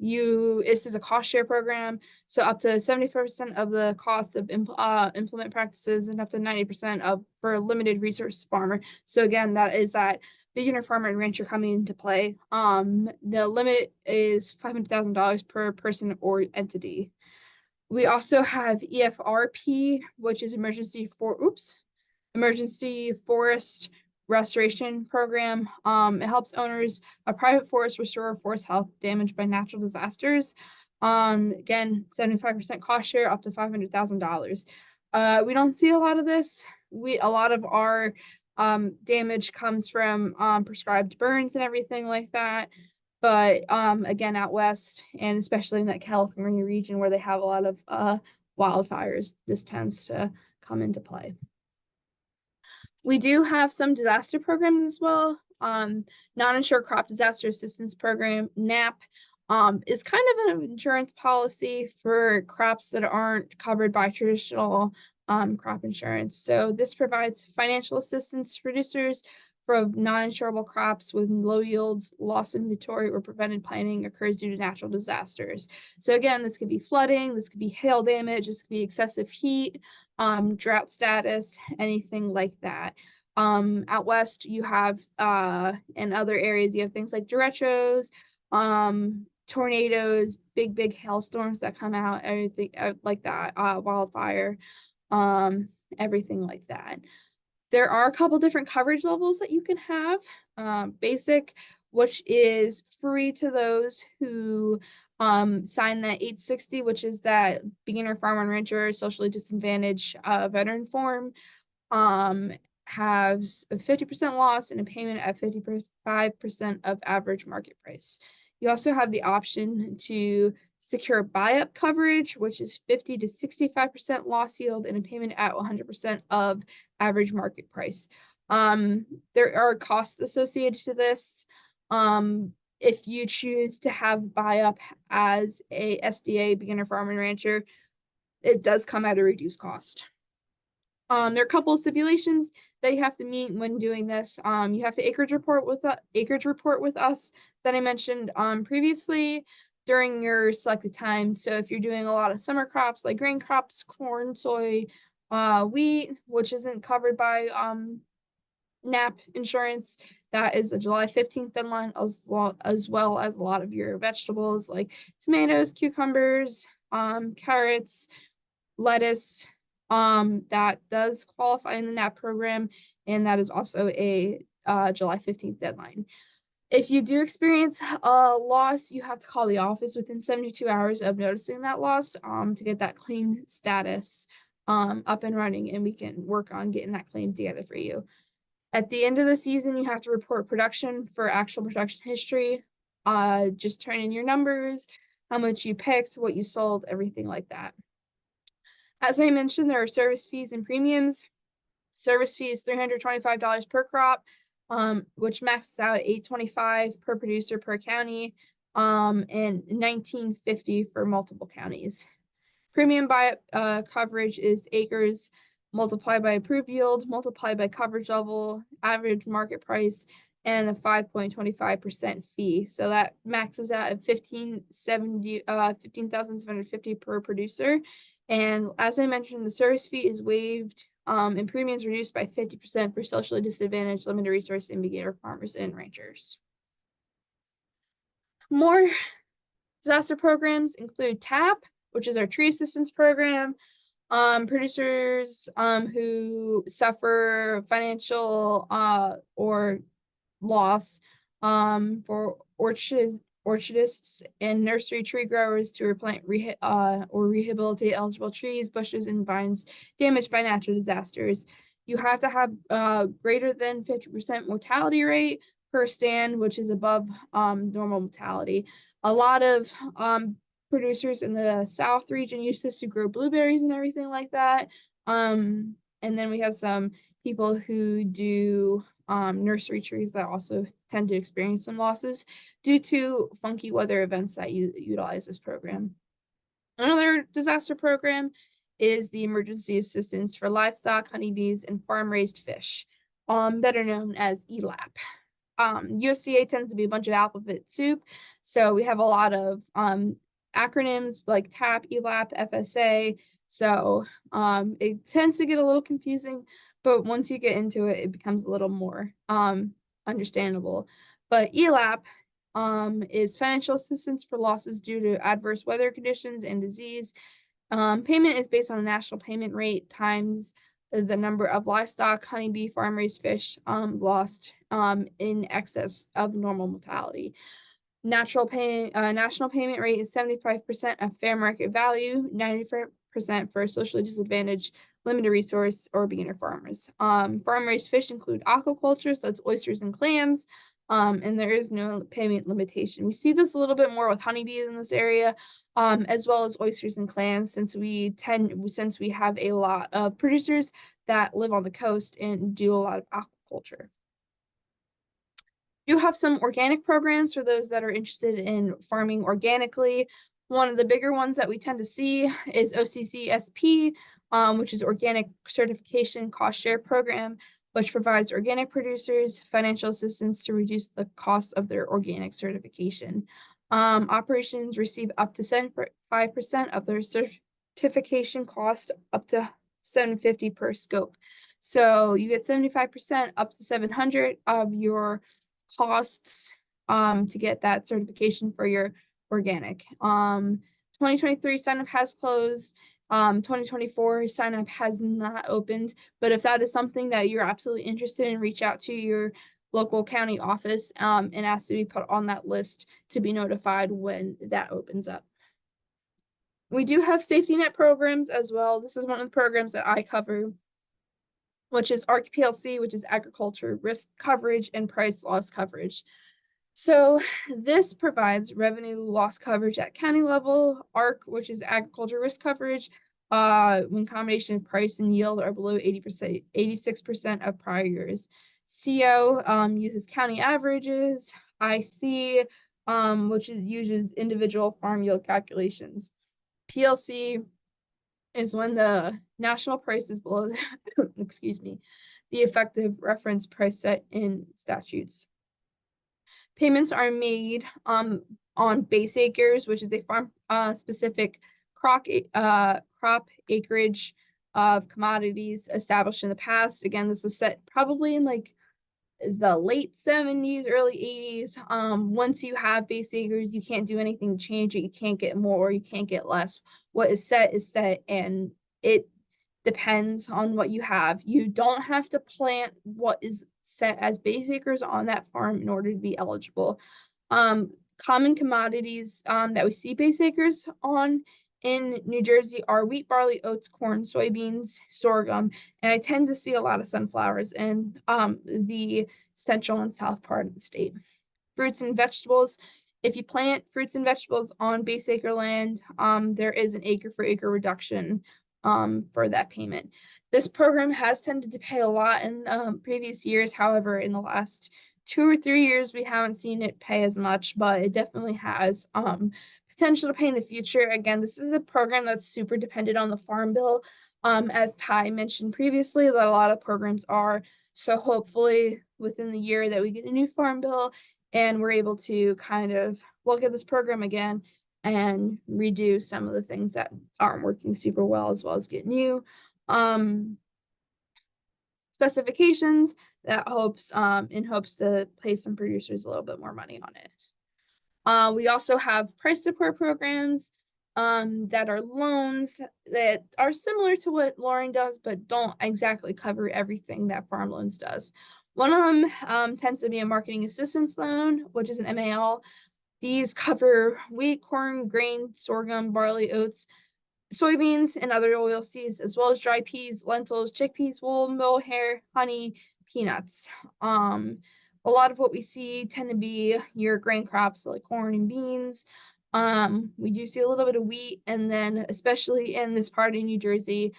This is a cost share program, so up to 75% of the costs of implement practices and up to 90% for a limited resource farmer. So again, that is that beginner farmer and rancher coming into play. The limit is $500,000 per person or entity. We also have EFRP, which is Emergency Forest Restoration Program. It helps owners of private forests restore forest health damaged by natural disasters. Again, 75% cost share up to $500,000. We don't see a lot of this. A lot of our damage comes from prescribed burns and everything like that. But again, out west, and especially in that California region where they have a lot of wildfires, this tends to come into play. We do have some disaster programs as well. Non-insured crop disaster assistance program, NAP, is kind of an insurance policy for crops that aren't covered by traditional crop insurance. So this provides financial assistance to producers for non-insurable crops with low yields, loss inventory, or prevented planting occurs due to natural disasters. So again, this could be flooding, this could be hail damage, this could be excessive heat, drought status, anything like that. Out west, you have in other areas, you have things like derechos, tornadoes, big hailstorms that come out, everything like that, wildfire, everything like that. There are a couple different coverage levels that you can have. Basic, which is free to those who sign that 860, which is that beginner farmer and rancher socially disadvantaged veteran form, has a 50% loss and a payment at 55% of average market price. You also have the option to secure buy-up coverage, which is 50 to 65% loss yield and a payment at 100% of average market price. There are costs associated to this. If you choose to have buy-up as a SDA beginner farmer and rancher, it does come at a reduced cost. There are a couple of stipulations that you have to meet when doing this. You have to acreage report with us that I mentioned previously during your selected time. So if you're doing a lot of summer crops like grain crops, corn, soy, wheat, which isn't covered by NAP insurance, that is a July 15th deadline, as well as a lot of your vegetables like tomatoes, cucumbers, carrots, lettuce, that does qualify in the NAP program, and that is also a July 15th deadline. If you do experience a loss, you have to call the office within 72 hours of noticing that loss to get that claim status up and running, and we can work on getting that claim together for you. At the end of the season, you have to report production for actual production history. Just turn in your numbers, how much you picked, what you sold, everything like that. As I mentioned, there are service fees and premiums. Service fee is $325 per crop, which maxes out at $825 per producer per county, and $1950 for multiple counties. Premium by coverage is acres multiplied by approved yield, multiplied by coverage level, average market price, and a 5.25% fee. So that maxes out at 15,750 per producer. And as I mentioned, the service fee is waived and premiums reduced by 50% for socially disadvantaged, limited resource, and beginner farmers and ranchers. More disaster programs include TAP, which is our tree assistance program. Producers who suffer financial or loss for orchardists and nursery tree growers to replant or rehabilitate eligible trees, bushes, and vines damaged by natural disasters. You have to have greater than 50% mortality rate per stand, which is above normal mortality. A lot of producers in the South region use this to grow blueberries and everything like that. And then we have some people who do nursery trees that also tend to experience some losses due to funky weather events that utilize this program. Another disaster program is the emergency assistance for livestock, honeybees, and farm-raised fish, better known as ELAP. USDA tends to be a bunch of alphabet soup, so we have a lot of acronyms like TAP, ELAP, FSA. So it tends to get a little confusing, but once you get into it, it becomes a little more understandable. But ELAP is financial assistance for losses due to adverse weather conditions and disease. Payment is based on a national payment rate times the number of livestock, honeybee, farm-raised fish lost in excess of normal mortality. National payment rate is 75% of fair market value, 95% for socially disadvantaged, limited resource, or beginner farmers. Farm-raised fish include aquaculture, so that's oysters and clams, and there is no payment limitation. We see this a little bit more with honeybees in this area, as well as oysters and clams, since we have a lot of producers that live on the coast and do a lot of aquaculture. Do have some organic programs for those that are interested in farming organically. One of the bigger ones that we tend to see is OCCSP, which is Organic Certification Cost Share Program, which provides organic producers financial assistance to reduce the cost of their organic certification. Operations receive up to 75% of their certification cost, up to $750 per scope. So you get 75% up to $700 of your costs to get that certification for your organic. 2023 sign-up has closed. 2024 sign-up has not opened, but if that is something that you're absolutely interested in, reach out to your local county office and ask to be put on that list to be notified when that opens up. We do have safety net programs as well. This is one of the programs that I cover, which is ARC PLC, which is Agriculture Risk Coverage and Price Loss Coverage. So this provides revenue loss coverage at county level. ARC, which is Agriculture Risk Coverage, when combination of price and yield are below 80%, 86% of prior years. CO uses county averages. IC, which uses individual farm yield calculations. PLC is when the national price is below, excuse me, the effective reference price set in statutes. Payments are made on base acres, which is a farm specific crop acreage of commodities established in the past. Again, this was set probably in like the late 70s, early 80s. Once you have base acres, you can't do anything to change it. You can't get more, you can't get less. What is set, and it depends on what you have. You don't have to plant what is set as base acres on that farm in order to be eligible. Common commodities that we see base acres on in New Jersey are wheat, barley, oats, corn, soybeans, sorghum, and I tend to see a lot of sunflowers in the central and south part of the state. Fruits and vegetables. If you plant fruits and vegetables on base acre land, there is an acre for acre reduction for that payment. This program has tended to pay a lot in previous years. However, in the last 2 or 3 years, we haven't seen it pay as much, but it definitely has potential to pay in the future. Again, this is a program that's super dependent on the Farm Bill, as Ty mentioned previously, that a lot of programs are. So hopefully within the year that we get a new Farm Bill and we're able to kind of look at this program again and redo some of the things that aren't working super well, as well as get new specifications that in hopes to pay some producers a little bit more money on it. We also have price support programs that are loans that are similar to what Lauren does, but don't exactly cover everything that Farm Loans does. One of them tends to be a marketing assistance loan, which is an MAL. These cover wheat, corn, grain, sorghum, barley, oats, soybeans, and other oil seeds, as well as dry peas, lentils, chickpeas, wool, mohair, honey, peanuts. A lot of what we see tend to be your grain crops, like corn and beans. We do see a little bit of wheat, and then especially in this part of New Jersey,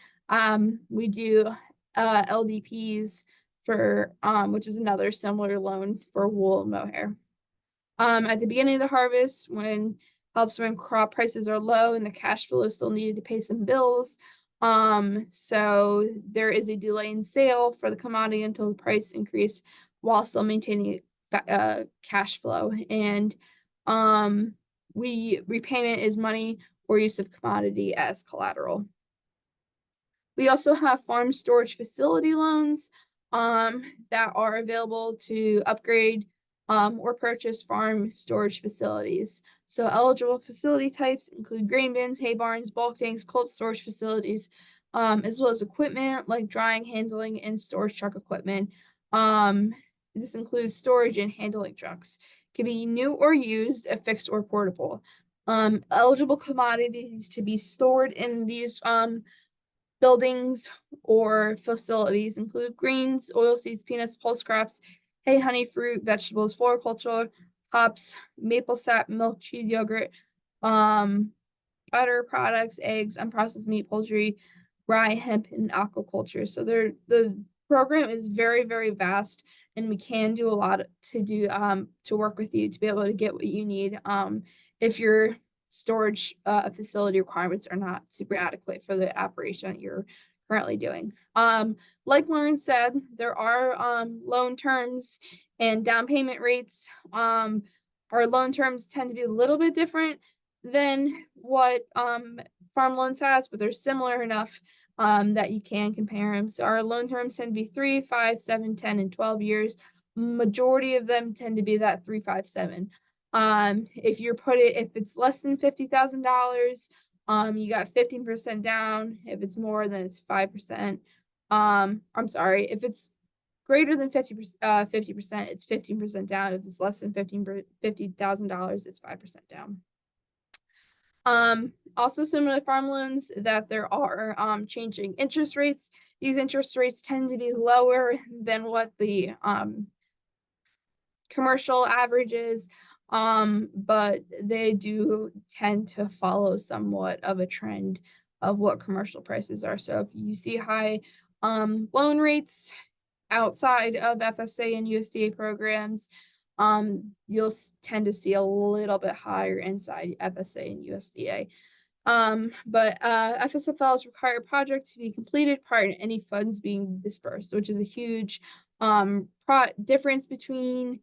we do LDPs for which is another similar loan for wool and mohair. At the beginning of the harvest, when crop prices are low and the cash flow is still needed to pay some bills. So there is a delay in sale for the commodity until the price increase while still maintaining cash flow. And repayment is money or use of commodity as collateral. We also have farm storage facility loans that are available to upgrade or purchase farm storage facilities. So eligible facility types include grain bins, hay barns, bulk tanks, cold storage facilities, as well as equipment like drying, handling, and storage truck equipment. This includes storage and handling trucks. Can be new or used, fixed or portable. Eligible commodities to be stored in these buildings or facilities include grains, oilseeds, peanuts, pulse crops, hay, honey, fruit, vegetables, floriculture, hops, maple sap, milk, cheese, yogurt, butter products, eggs, unprocessed meat, poultry, rye, hemp, and aquaculture. So the program is very, very vast, and we can do a lot to work with you to be able to get what you need if your storage facility requirements are not super adequate for the operation that you're currently doing. Like Lauren said, there are loan terms and down payment rates. Our loan terms tend to be a little bit different than what farm loans has, but they're similar enough that you can compare them. So our loan terms tend to be 3, 5, 7, 10, and 12 years. Majority of them tend to be that 3, 5, 7. If it's less than $50,000, you got 15% down. If it's more, then it's 5%. I'm sorry, if it's greater than 50%, it's 15% down. If it's less than $50,000, it's 5% down. Also similar to farm loans, that there are changing interest rates. These interest rates tend to be lower than what the commercial average is, but they do tend to follow somewhat of a trend of what commercial prices are. So if you see high loan rates outside of FSA and USDA programs, you'll tend to see a little bit higher inside FSA and USDA. But FSFLs require a project to be completed prior to any funds being dispersed, which is a huge difference between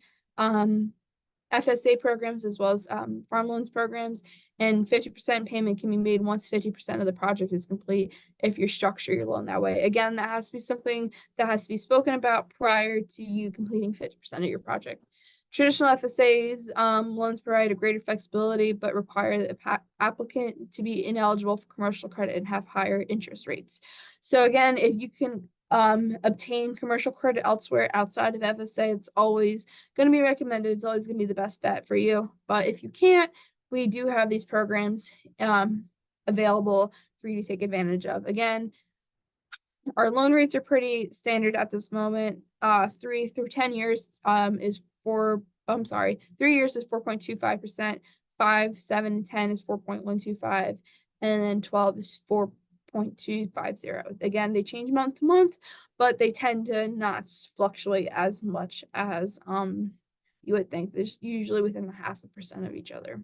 FSA programs as well as farm loans programs, and 50% payment can be made once 50% of the project is complete if you structure your loan that way. Again, that has to be something that has to be spoken about prior to you completing 50% of your project. Traditional FSAs loans provide a greater flexibility, but require the applicant to be ineligible for commercial credit and have higher interest rates. So again, if you can obtain commercial credit elsewhere outside of FSA, it's always going to be recommended. It's always going to be the best bet for you. But if you can't, we do have these programs available for you to take advantage of. Again, our loan rates are pretty standard at this moment. 3 through 10 years is 3 years is 4.25%, 5, 7, and 10 is 4.125, and then 12 is 4.250. Again, they change month to month, but they tend to not fluctuate as much as you would think. They're usually within the 0.5% of each other.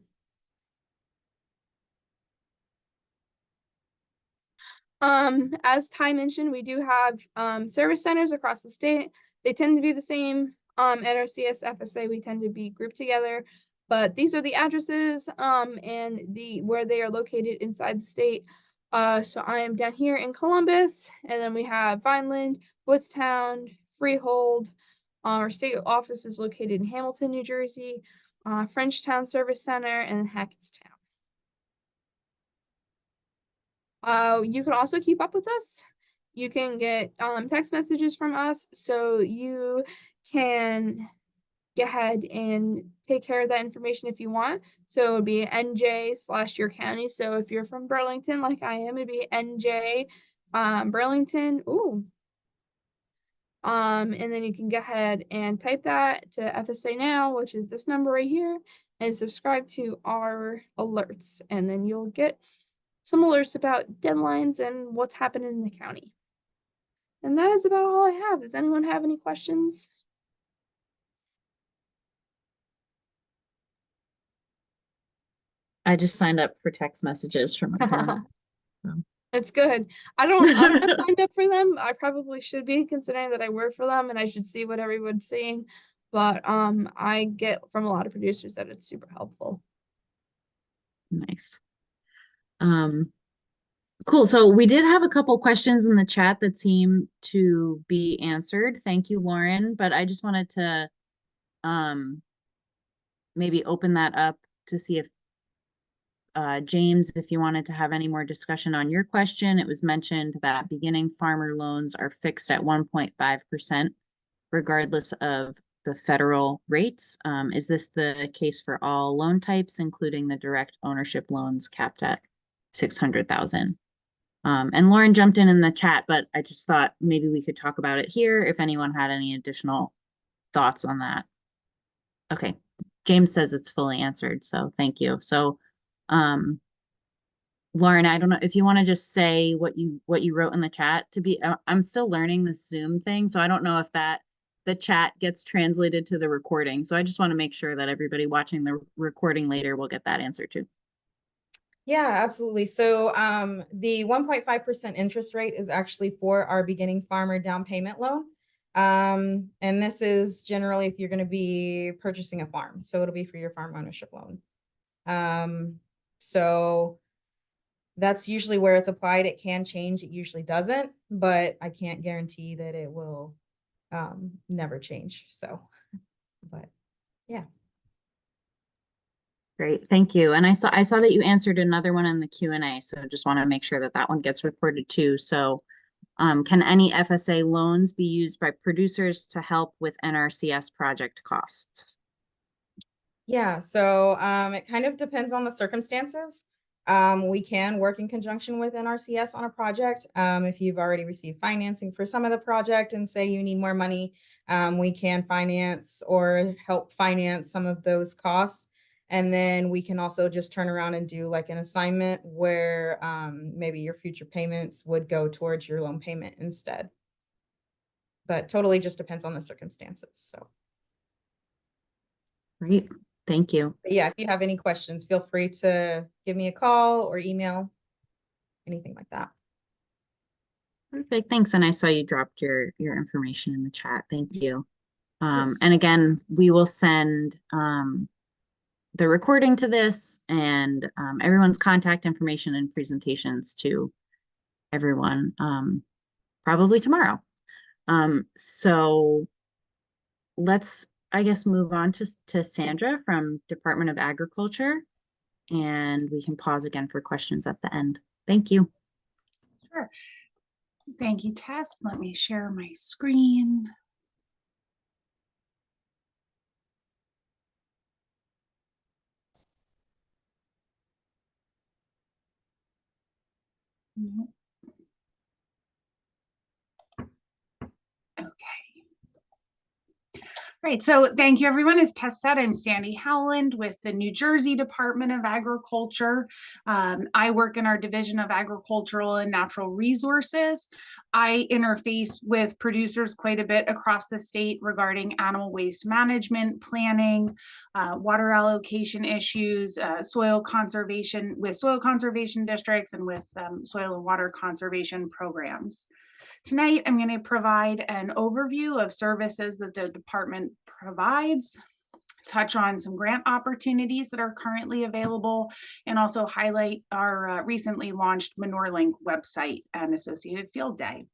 As Ty mentioned, we do have service centers across the state. They tend to be the same. NRCS, FSA, we tend to be grouped together, but these are the addresses and the where they are located inside the state. So I am down here in Columbus, and then we have Vineland, Woodstown, Freehold. Our state office is located in Hamilton, New Jersey, Frenchtown Service Center, and Hackettstown. You can also keep up with us. You can get text messages from us, so you can go ahead and take care of that information if you want. So it would be NJ/your county. So if you're from Burlington, like I am, it'd be NJ Burlington. Ooh. And then you can go ahead and type that to FSA Now, which is this number right here, and subscribe to our alerts, and then you'll get some alerts about deadlines and what's happening in the county. And that is about all I have. Does anyone have any questions? I just signed up for text messages from my phone. It's good. I'm not signed up for them. I probably should be, considering that I work for them and I should see what everyone's seeing. But I get from a lot of producers that it's super helpful. Nice. Cool. So we did have a couple questions in the chat that seem to be answered. Thank you, Lauren. But I just wanted to maybe open that up to see if James, if you wanted to have any more discussion on your question. It was mentioned that beginning farmer loans are fixed at 1.5% regardless of the federal rates. Is this the case for all loan types, including the direct ownership loans capped at 600,000? And Lauren jumped in the chat, but I just thought maybe we could talk about it here if anyone had any additional thoughts on that. Okay, James says it's fully answered, so thank you. So, Lauren, I don't know if you want to just say what you wrote in the chat. I'm still learning this Zoom thing, so I don't know if the chat gets translated to the recording. So I just want to make sure that everybody watching the recording later will get that answer too. Yeah, absolutely. So the 1.5% interest rate is actually for our beginning farmer down payment loan. And this is generally if you're going to be purchasing a farm. So it'll be for your farm ownership loan. So that's usually where it's applied. It can change. It usually doesn't, but I can't guarantee that it will never change. So, but yeah. Great, thank you. And I saw that you answered another one in the Q&A, so just want to make sure that that one gets recorded too. So can any FSA loans be used by producers to help with NRCS project costs? Yeah, so it kind of depends on the circumstances. We can work in conjunction with NRCS on a project. If you've already received financing for some of the project and say you need more money, we can finance or help finance some of those costs. And then we can also just turn around and do like an assignment where maybe your future payments would go towards your loan payment instead. But totally just depends on the circumstances. So. Great, thank you. But yeah, if you have any questions, feel free to give me a call or email, anything like that. Perfect, thanks. And I saw you dropped your information in the chat. Thank you. Yes. And again, we will send the recording to this and everyone's contact information and presentations to everyone probably tomorrow. So let's, I guess, move on to Sandra from Department of Agriculture, and we can pause again for questions at the end. Thank you. Sure. Thank you, Tess. Let me share my screen. Okay. Great. So thank you, everyone. As Tess said, I'm Sandy Howland with the New Jersey Department of Agriculture. I work in our Division of Agricultural and Natural Resources. I interface with producers quite a bit across the state regarding animal waste management, planning, water allocation issues, soil conservation districts, and with soil and water conservation programs. Tonight, I'm going to provide an overview of services that the department provides, touch on some grant opportunities that are currently available, and also highlight our recently launched ManureLink website and associated field day.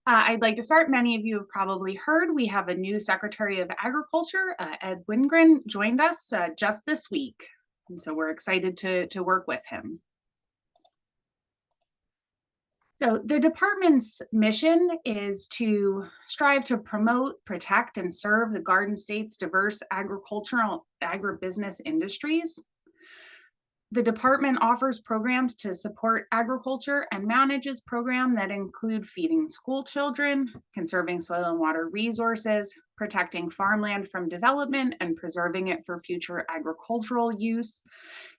I'd like to start. Many of you have probably heard we have a new Secretary of Agriculture, Ed Wingren, joined us just this week. And so we're excited to work with him. So the department's mission is to strive to promote, protect, and serve the Garden State's diverse agribusiness industries. The department offers programs to support agriculture and manages programs that include feeding school children, conserving soil and water resources, protecting farmland from development and preserving it for future agricultural use,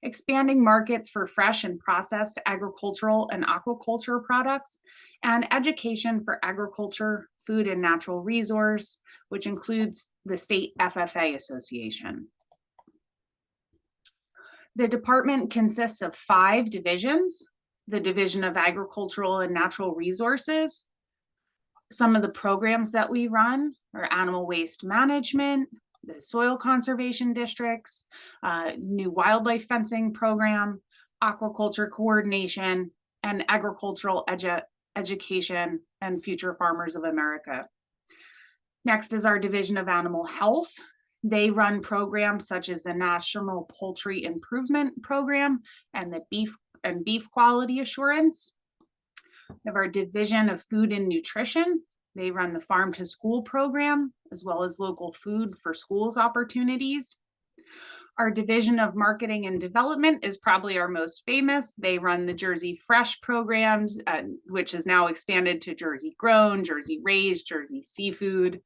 expanding markets for fresh and processed agricultural and aquaculture products, and education for agriculture, food, and natural resource, which includes the state FFA Association. The department consists of 5 divisions: the Division of Agricultural and Natural Resources. Some of the programs that we run are animal waste management, the soil conservation districts, new wildlife fencing program, aquaculture coordination, and agricultural education and Future Farmers of America. Next is our Division of Animal Health. They run programs such as the National Poultry Improvement Program and the Beef Quality Assurance. We have our Division of Food and Nutrition. They run the Farm to School program, as well as local food for schools opportunities. Our Division of Marketing and Development is probably our most famous. They run the Jersey Fresh programs, which is now expanded to Jersey Grown, Jersey Raised, Jersey Seafood.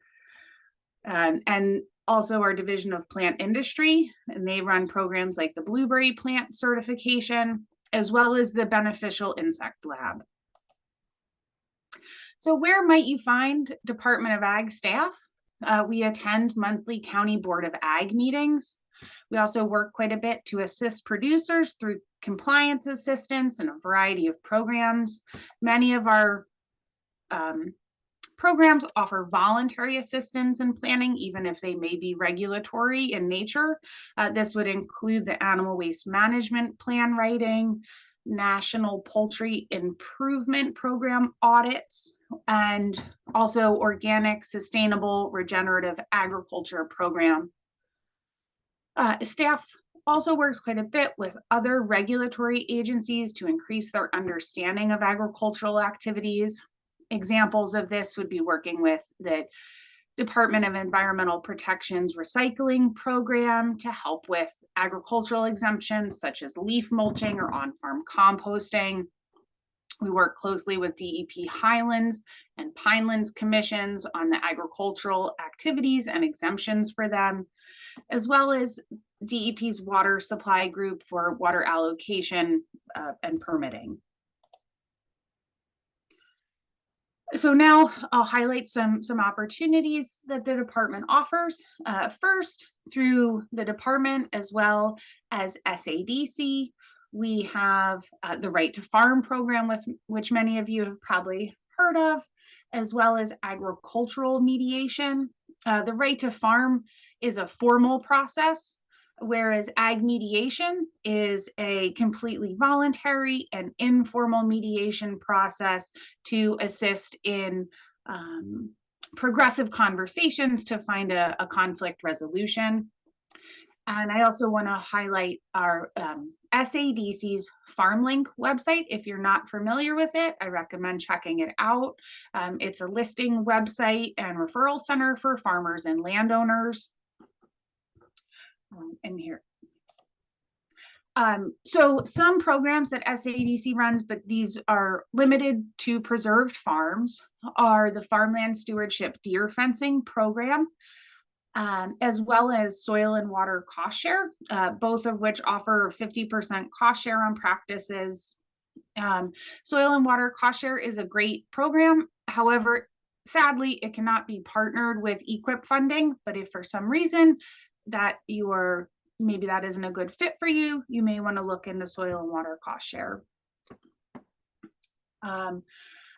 And also our Division of Plant Industry, and they run programs like the Blueberry Plant Certification, as well as the Beneficial Insect Lab. So where might you find Department of Ag staff? We attend monthly County Board of Ag meetings. We also work quite a bit to assist producers through compliance assistance and a variety of programs. Many of our programs offer voluntary assistance in planning, even if they may be regulatory in nature. This would include the Animal Waste Management Plan writing, National Poultry Improvement Program audits, and also Organic, Sustainable, Regenerative Agriculture Program. Staff also works quite a bit with other regulatory agencies to increase their understanding of agricultural activities. Examples of this would be working with the Department of Environmental Protection's recycling program to help with agricultural exemptions such as leaf mulching or on-farm composting. We work closely with DEP Highlands and Pinelands commissions on the agricultural activities and exemptions for them, as well as DEP's water supply group for water allocation and permitting. So now I'll highlight some opportunities that the department offers. First, through the department as well as SADC, we have the Right to Farm program, which many of you have probably heard of, as well as agricultural mediation. The Right to Farm is a formal process, whereas ag mediation is a completely voluntary and informal mediation process to assist in progressive conversations to find a conflict resolution. And I also want to highlight our SADC's FarmLink website. If you're not familiar with it, I recommend checking it out. It's a listing website and referral center for farmers and landowners. And here. So some programs that SADC runs, but these are limited to preserved farms, are the Farmland Stewardship Deer Fencing Program, as well as Soil and Water Cost Share, both of which offer 50% cost share on practices. Soil and Water Cost Share is a great program. However, sadly, it cannot be partnered with EQIP funding, but if for some reason that maybe that isn't a good fit for you, you may want to look into Soil and Water Cost Share.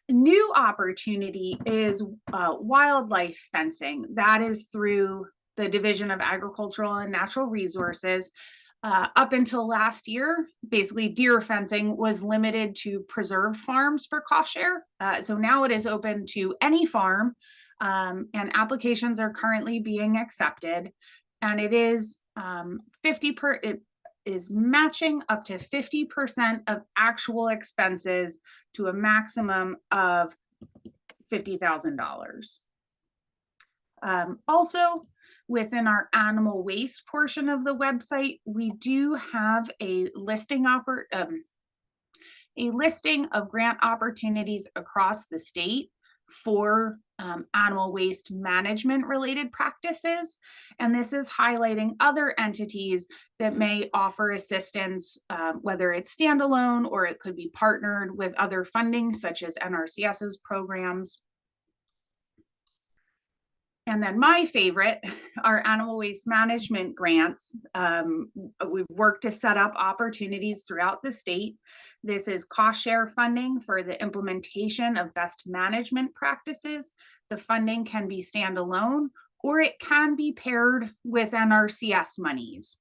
New opportunity is wildlife fencing. That is through the Division of Agricultural and Natural Resources. Up until last year, basically deer fencing was limited to preserved farms for cost share. So now it is open to any farm, and applications are currently being accepted. And it is it is matching up to 50% of actual expenses to a maximum of $50,000. Also, within our animal waste portion of the website, we do have a listing of grant opportunities across the state for animal waste management related practices. And this is highlighting other entities that may offer assistance, whether it's standalone or it could be partnered with other funding such as NRCS's programs. And then my favorite are animal waste management grants. We've worked to set up opportunities throughout the state. This is cost share funding for the implementation of best management practices. The funding can be standalone or it can be paired with NRCS monies.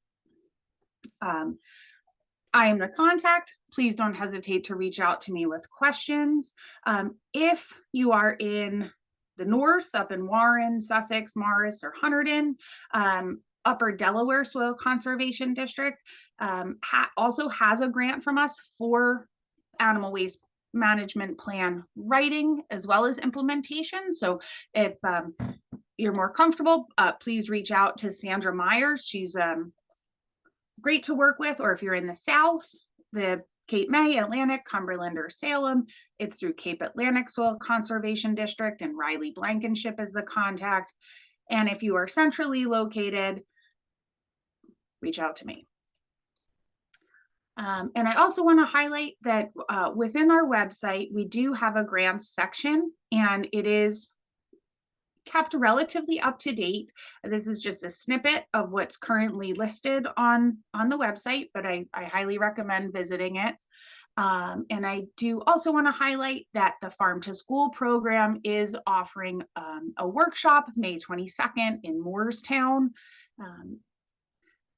I am the contact. Please don't hesitate to reach out to me with questions. If you are in the north, up in Warren, Sussex, Morris, or Hunterdon, Upper Delaware Soil Conservation District also has a grant from us for animal waste management plan writing as well as implementation. So if you're more comfortable, please reach out to Sandra Myers. She's great to work with. Or if you're in the south, the Cape May, Atlantic, Cumberland, or Salem, it's through Cape Atlantic Soil Conservation District, and Riley Blankenship is the contact. And if you are centrally located, reach out to me. And I also want to highlight that within our website, we do have a grants section, and it is kept relatively up to date. This is just a snippet of what's currently listed on the website, but I highly recommend visiting it. And I do also want to highlight that the Farm to School program is offering a workshop May 22nd in Moorestown.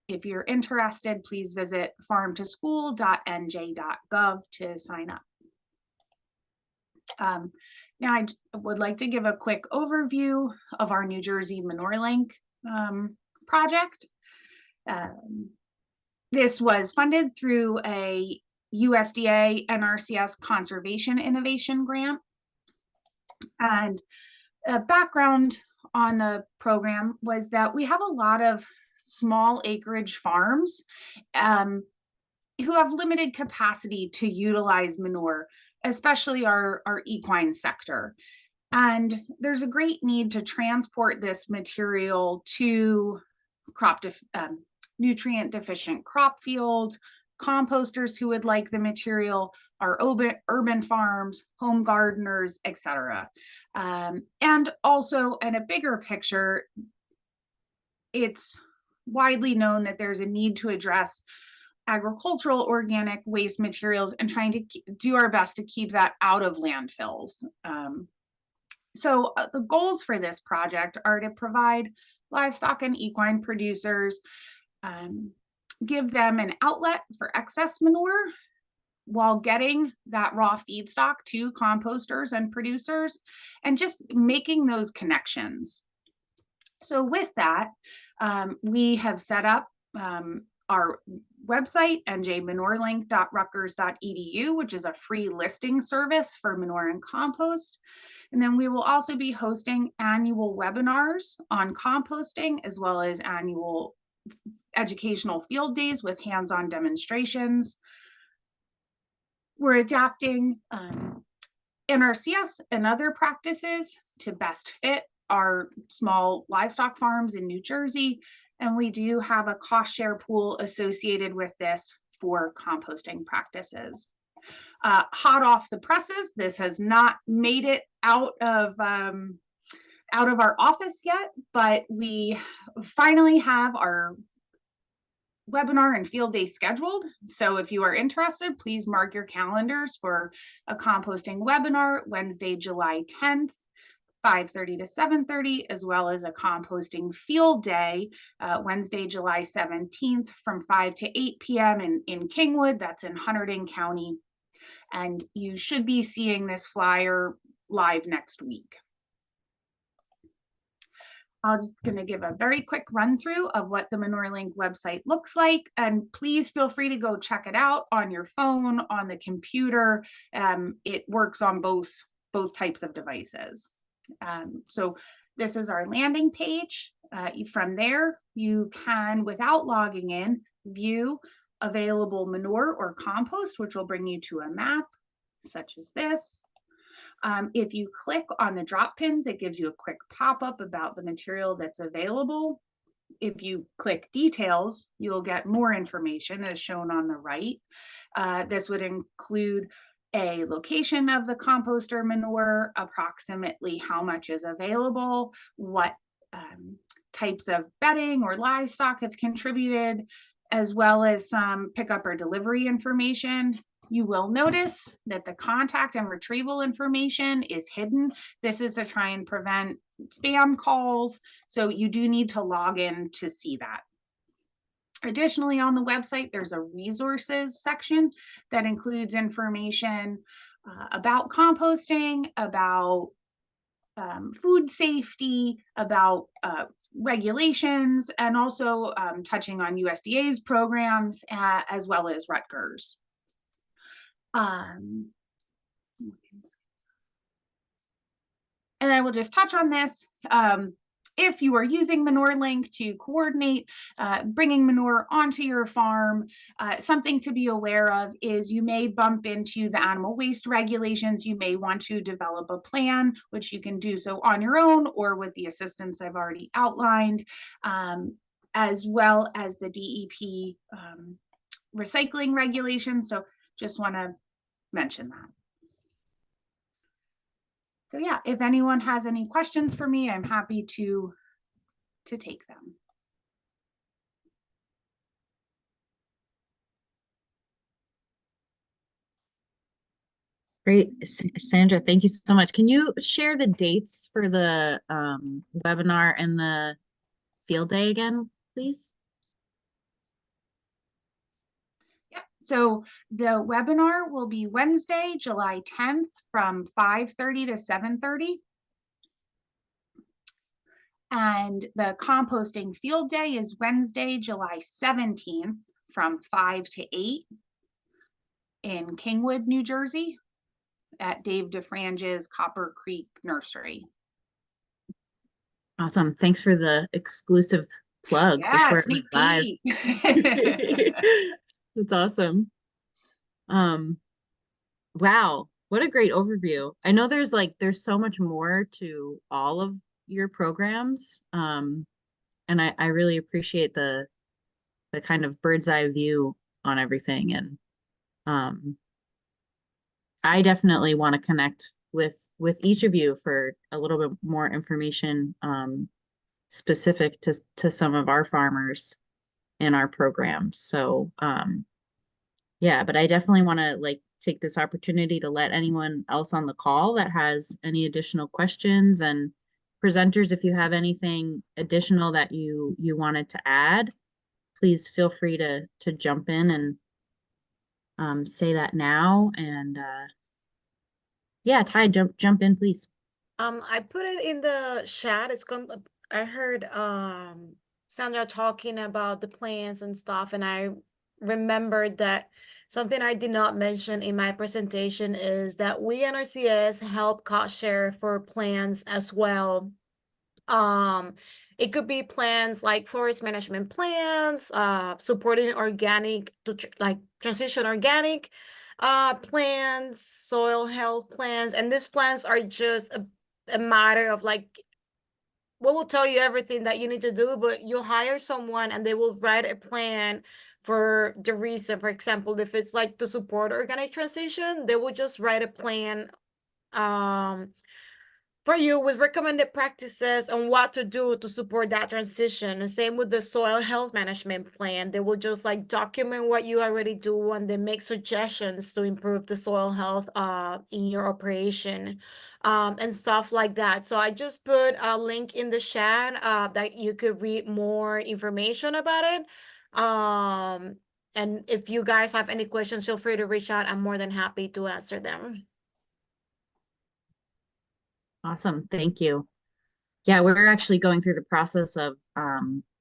If you're interested, please visit farmtoschool.nj.gov to sign up. Now, I would like to give a quick overview of our New Jersey Manure Link project. This was funded through a USDA NRCS Conservation Innovation Grant. And a background on the program was that we have a lot of small acreage farms who have limited capacity to utilize manure, especially our equine sector. And there's a great need to transport this material to nutrient deficient crop fields, composters who would like the material, our urban farms, home gardeners, etc. And also in a bigger picture, it's widely known that there's a need to address agricultural organic waste materials and trying to do our best to keep that out of landfills. So the goals for this project are to provide livestock and equine producers, give them an outlet for excess manure while getting that raw feedstock to composters and producers, and just making those connections. So with that, we have set up our website, njmanurelink.rutgers.edu, which is a free listing service for manure and compost. And then we will also be hosting annual webinars on composting, as well as annual educational field days with hands-on demonstrations. We're adapting NRCS and other practices to best fit our small livestock farms in New Jersey. And we do have a cost share pool associated with this for composting practices. Hot off the presses, this has not made it out of our office yet, but we finally have our webinar and field day scheduled. So if you are interested, please mark your calendars for a composting webinar Wednesday, July 10th, 5:30 to 7:30, as well as a composting field day Wednesday, July 17th from 5 to 8 p.m. in Kingwood, that's in Hunterdon County. And you should be seeing this flyer live next week. I'm just going to give a very quick run through of what the ManureLink website looks like, and please feel free to go check it out on your phone, on the computer. It works on both types of devices. So this is our landing page. From there, you can, without logging in, view available manure or compost, which will bring you to a map such as this. If you click on the drop pins, it gives you a quick pop-up about the material that's available. If you click details, you'll get more information as shown on the right. This would include a location of the compost or manure, approximately how much is available, what types of bedding or livestock have contributed, as well as some pickup or delivery information. You will notice that the contact and retrieval information is hidden. This is to try and prevent spam calls, so you do need to log in to see that. Additionally, on the website, there's a resources section that includes information about composting, about food safety, about regulations, and also touching on USDA's programs as well as Rutgers. And I will just touch on this. If you are using ManureLink to coordinate bringing manure onto your farm, something to be aware of is you may bump into the animal waste regulations. You may want to develop a plan, which you can do so on your own or with the assistance I've already outlined, as well as the DEP recycling regulations. So just want to mention that. So yeah, if anyone has any questions for me, I'm happy to take them. Great, Sandra, thank you so much. Can you share the dates for the webinar and the field day again, please? Yeah, so the webinar will be Wednesday, July 10th from 5:30 to 7:30. And the composting field day is Wednesday, July 17th from 5 to 8 in Kingwood, New Jersey at Dave DeFrange's Copper Creek Nursery. Awesome. Thanks for the exclusive plug. Yeah, sneak peek. That's awesome. Wow, what a great overview. I know there's so much more to all of your programs. And I really appreciate the kind of bird's eye view on everything. And I definitely want to connect with each of you for a little bit more information specific to some of our farmers in our programs. So yeah, but I definitely want to take this opportunity to let anyone else on the call that has any additional questions, and presenters, if you have anything additional that you wanted to add, please feel free to jump in and say that now. And yeah, Ty, jump in, please. I put it in the chat. I heard Sandra talking about the plans and stuff, and I remembered that something I did not mention in my presentation is that we NRCS help cost share for plans as well. It could be plans like forest management plans, supporting organic to like transition organic plans, soil health plans, and these plans are just a matter of like, we will tell you everything that you need to do, but you'll hire someone and they will write a plan for the reason. For example, if it's like to support organic transition, they will just write a plan for you with recommended practices on what to do to support that transition. And same with the soil health management plan. They will just like document what you already do and then make suggestions to improve the soil health in your operation and stuff like that. So I just put a link in the chat that you could read more information about it. And if you guys have any questions, feel free to reach out. I'm more than happy to answer them. Awesome. Thank you. Yeah, we're actually going through the process of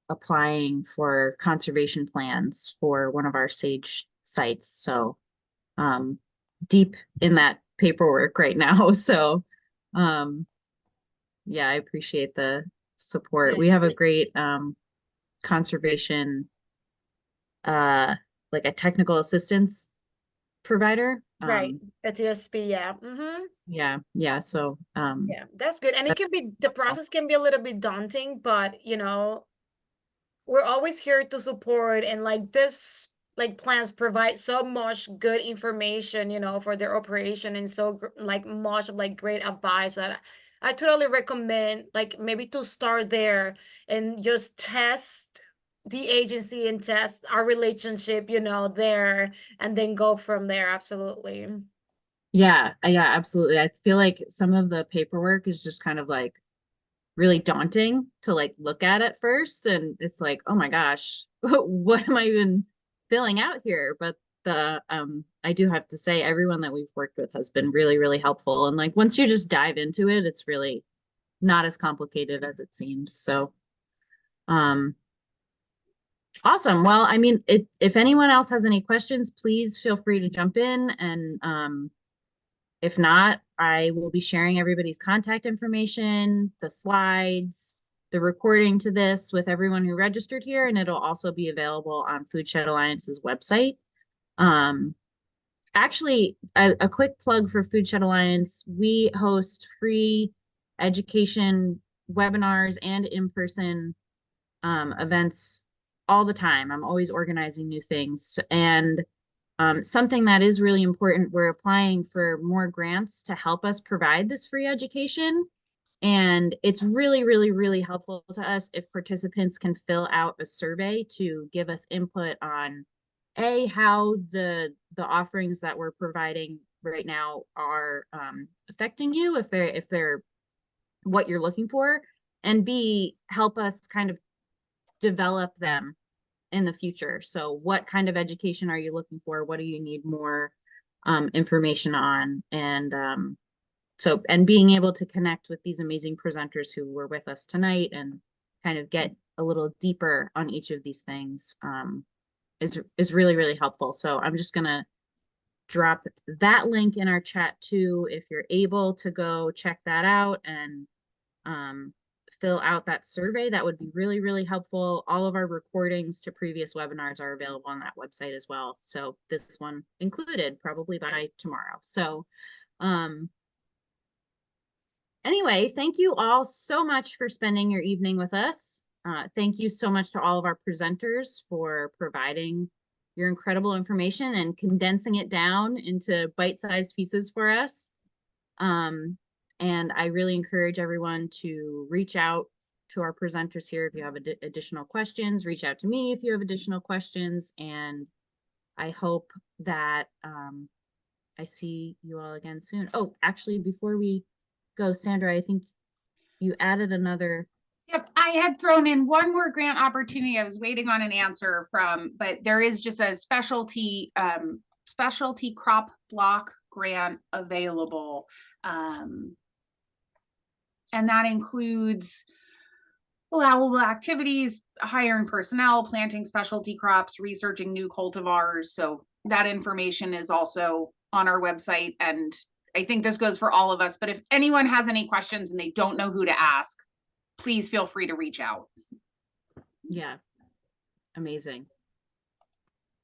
applying for conservation plans for one of our sage sites. So deep in that paperwork right now. So yeah, I appreciate the support. We have a great conservation like a technical assistance provider. Right. A TSP, yeah. Yeah. So Yeah, that's good. And it can be, the process can be a little bit daunting, but you know, we're always here to support, and like this like plans provide so much good information, you know, for their operation, and so like much of like great advice that I totally recommend like maybe to start there and just test the agency and test our relationship, you know, there, and then go from there. Absolutely. yeah, absolutely. I feel like some of the paperwork is just kind of like really daunting to like look at first, and it's like, oh my gosh, what am I even filling out here? But the I do have to say everyone that we've worked with has been really, really helpful. And like once you just dive into it, it's really not as complicated as it seems. So awesome. Well, I mean, if anyone else has any questions, please feel free to jump in. And if not, I will be sharing everybody's contact information, the slides, the recording to this with everyone who registered here, and it'll also be available on Food Shed Alliance's website. Actually, a quick plug for Food Shed Alliance. We host free education webinars and in-person events all the time. I'm always organizing new things. And something that is really important, we're applying for more grants to help us provide this free education. And it's really, really, really helpful to us if participants can fill out a survey to give us input on how the offerings that we're providing right now are affecting you, if they're what you're looking for, and B, help us kind of develop them in the future. So what kind of education are you looking for? What do you need more information on? And and being able to connect with these amazing presenters who were with us tonight and kind of get a little deeper on each of these things is really, really helpful. So I'm just gonna drop that link in our chat too, if you're able to go check that out and fill out that survey. That would be really, really helpful. All of our recordings to previous webinars are available on that website as well. So this one included, probably by tomorrow. So anyway, thank you all so much for spending your evening with us. Thank you so much to all of our presenters for providing your incredible information and condensing it down into bite-sized pieces for us. And I really encourage everyone to reach out to our presenters here if you have additional questions. Reach out to me if you have additional questions. And I hope that I see you all again soon. Oh, actually, before we go, Sandra, I think you added another. Yep, I had thrown in one more grant opportunity. I was waiting on an answer from, but there is just a specialty crop block grant available. And that includes allowable activities, hiring personnel, planting specialty crops, researching new cultivars. So that information is also on our website. And I think this goes for all of us, but if anyone has any questions and they don't know who to ask, please feel free to reach out. Yeah. Amazing.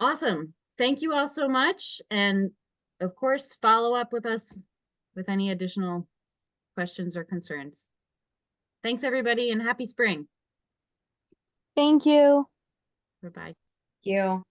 Awesome. Thank you all so much. And of course, follow up with us with any additional questions or concerns. Thanks, everybody, and happy spring. Thank you. Bye-bye. You.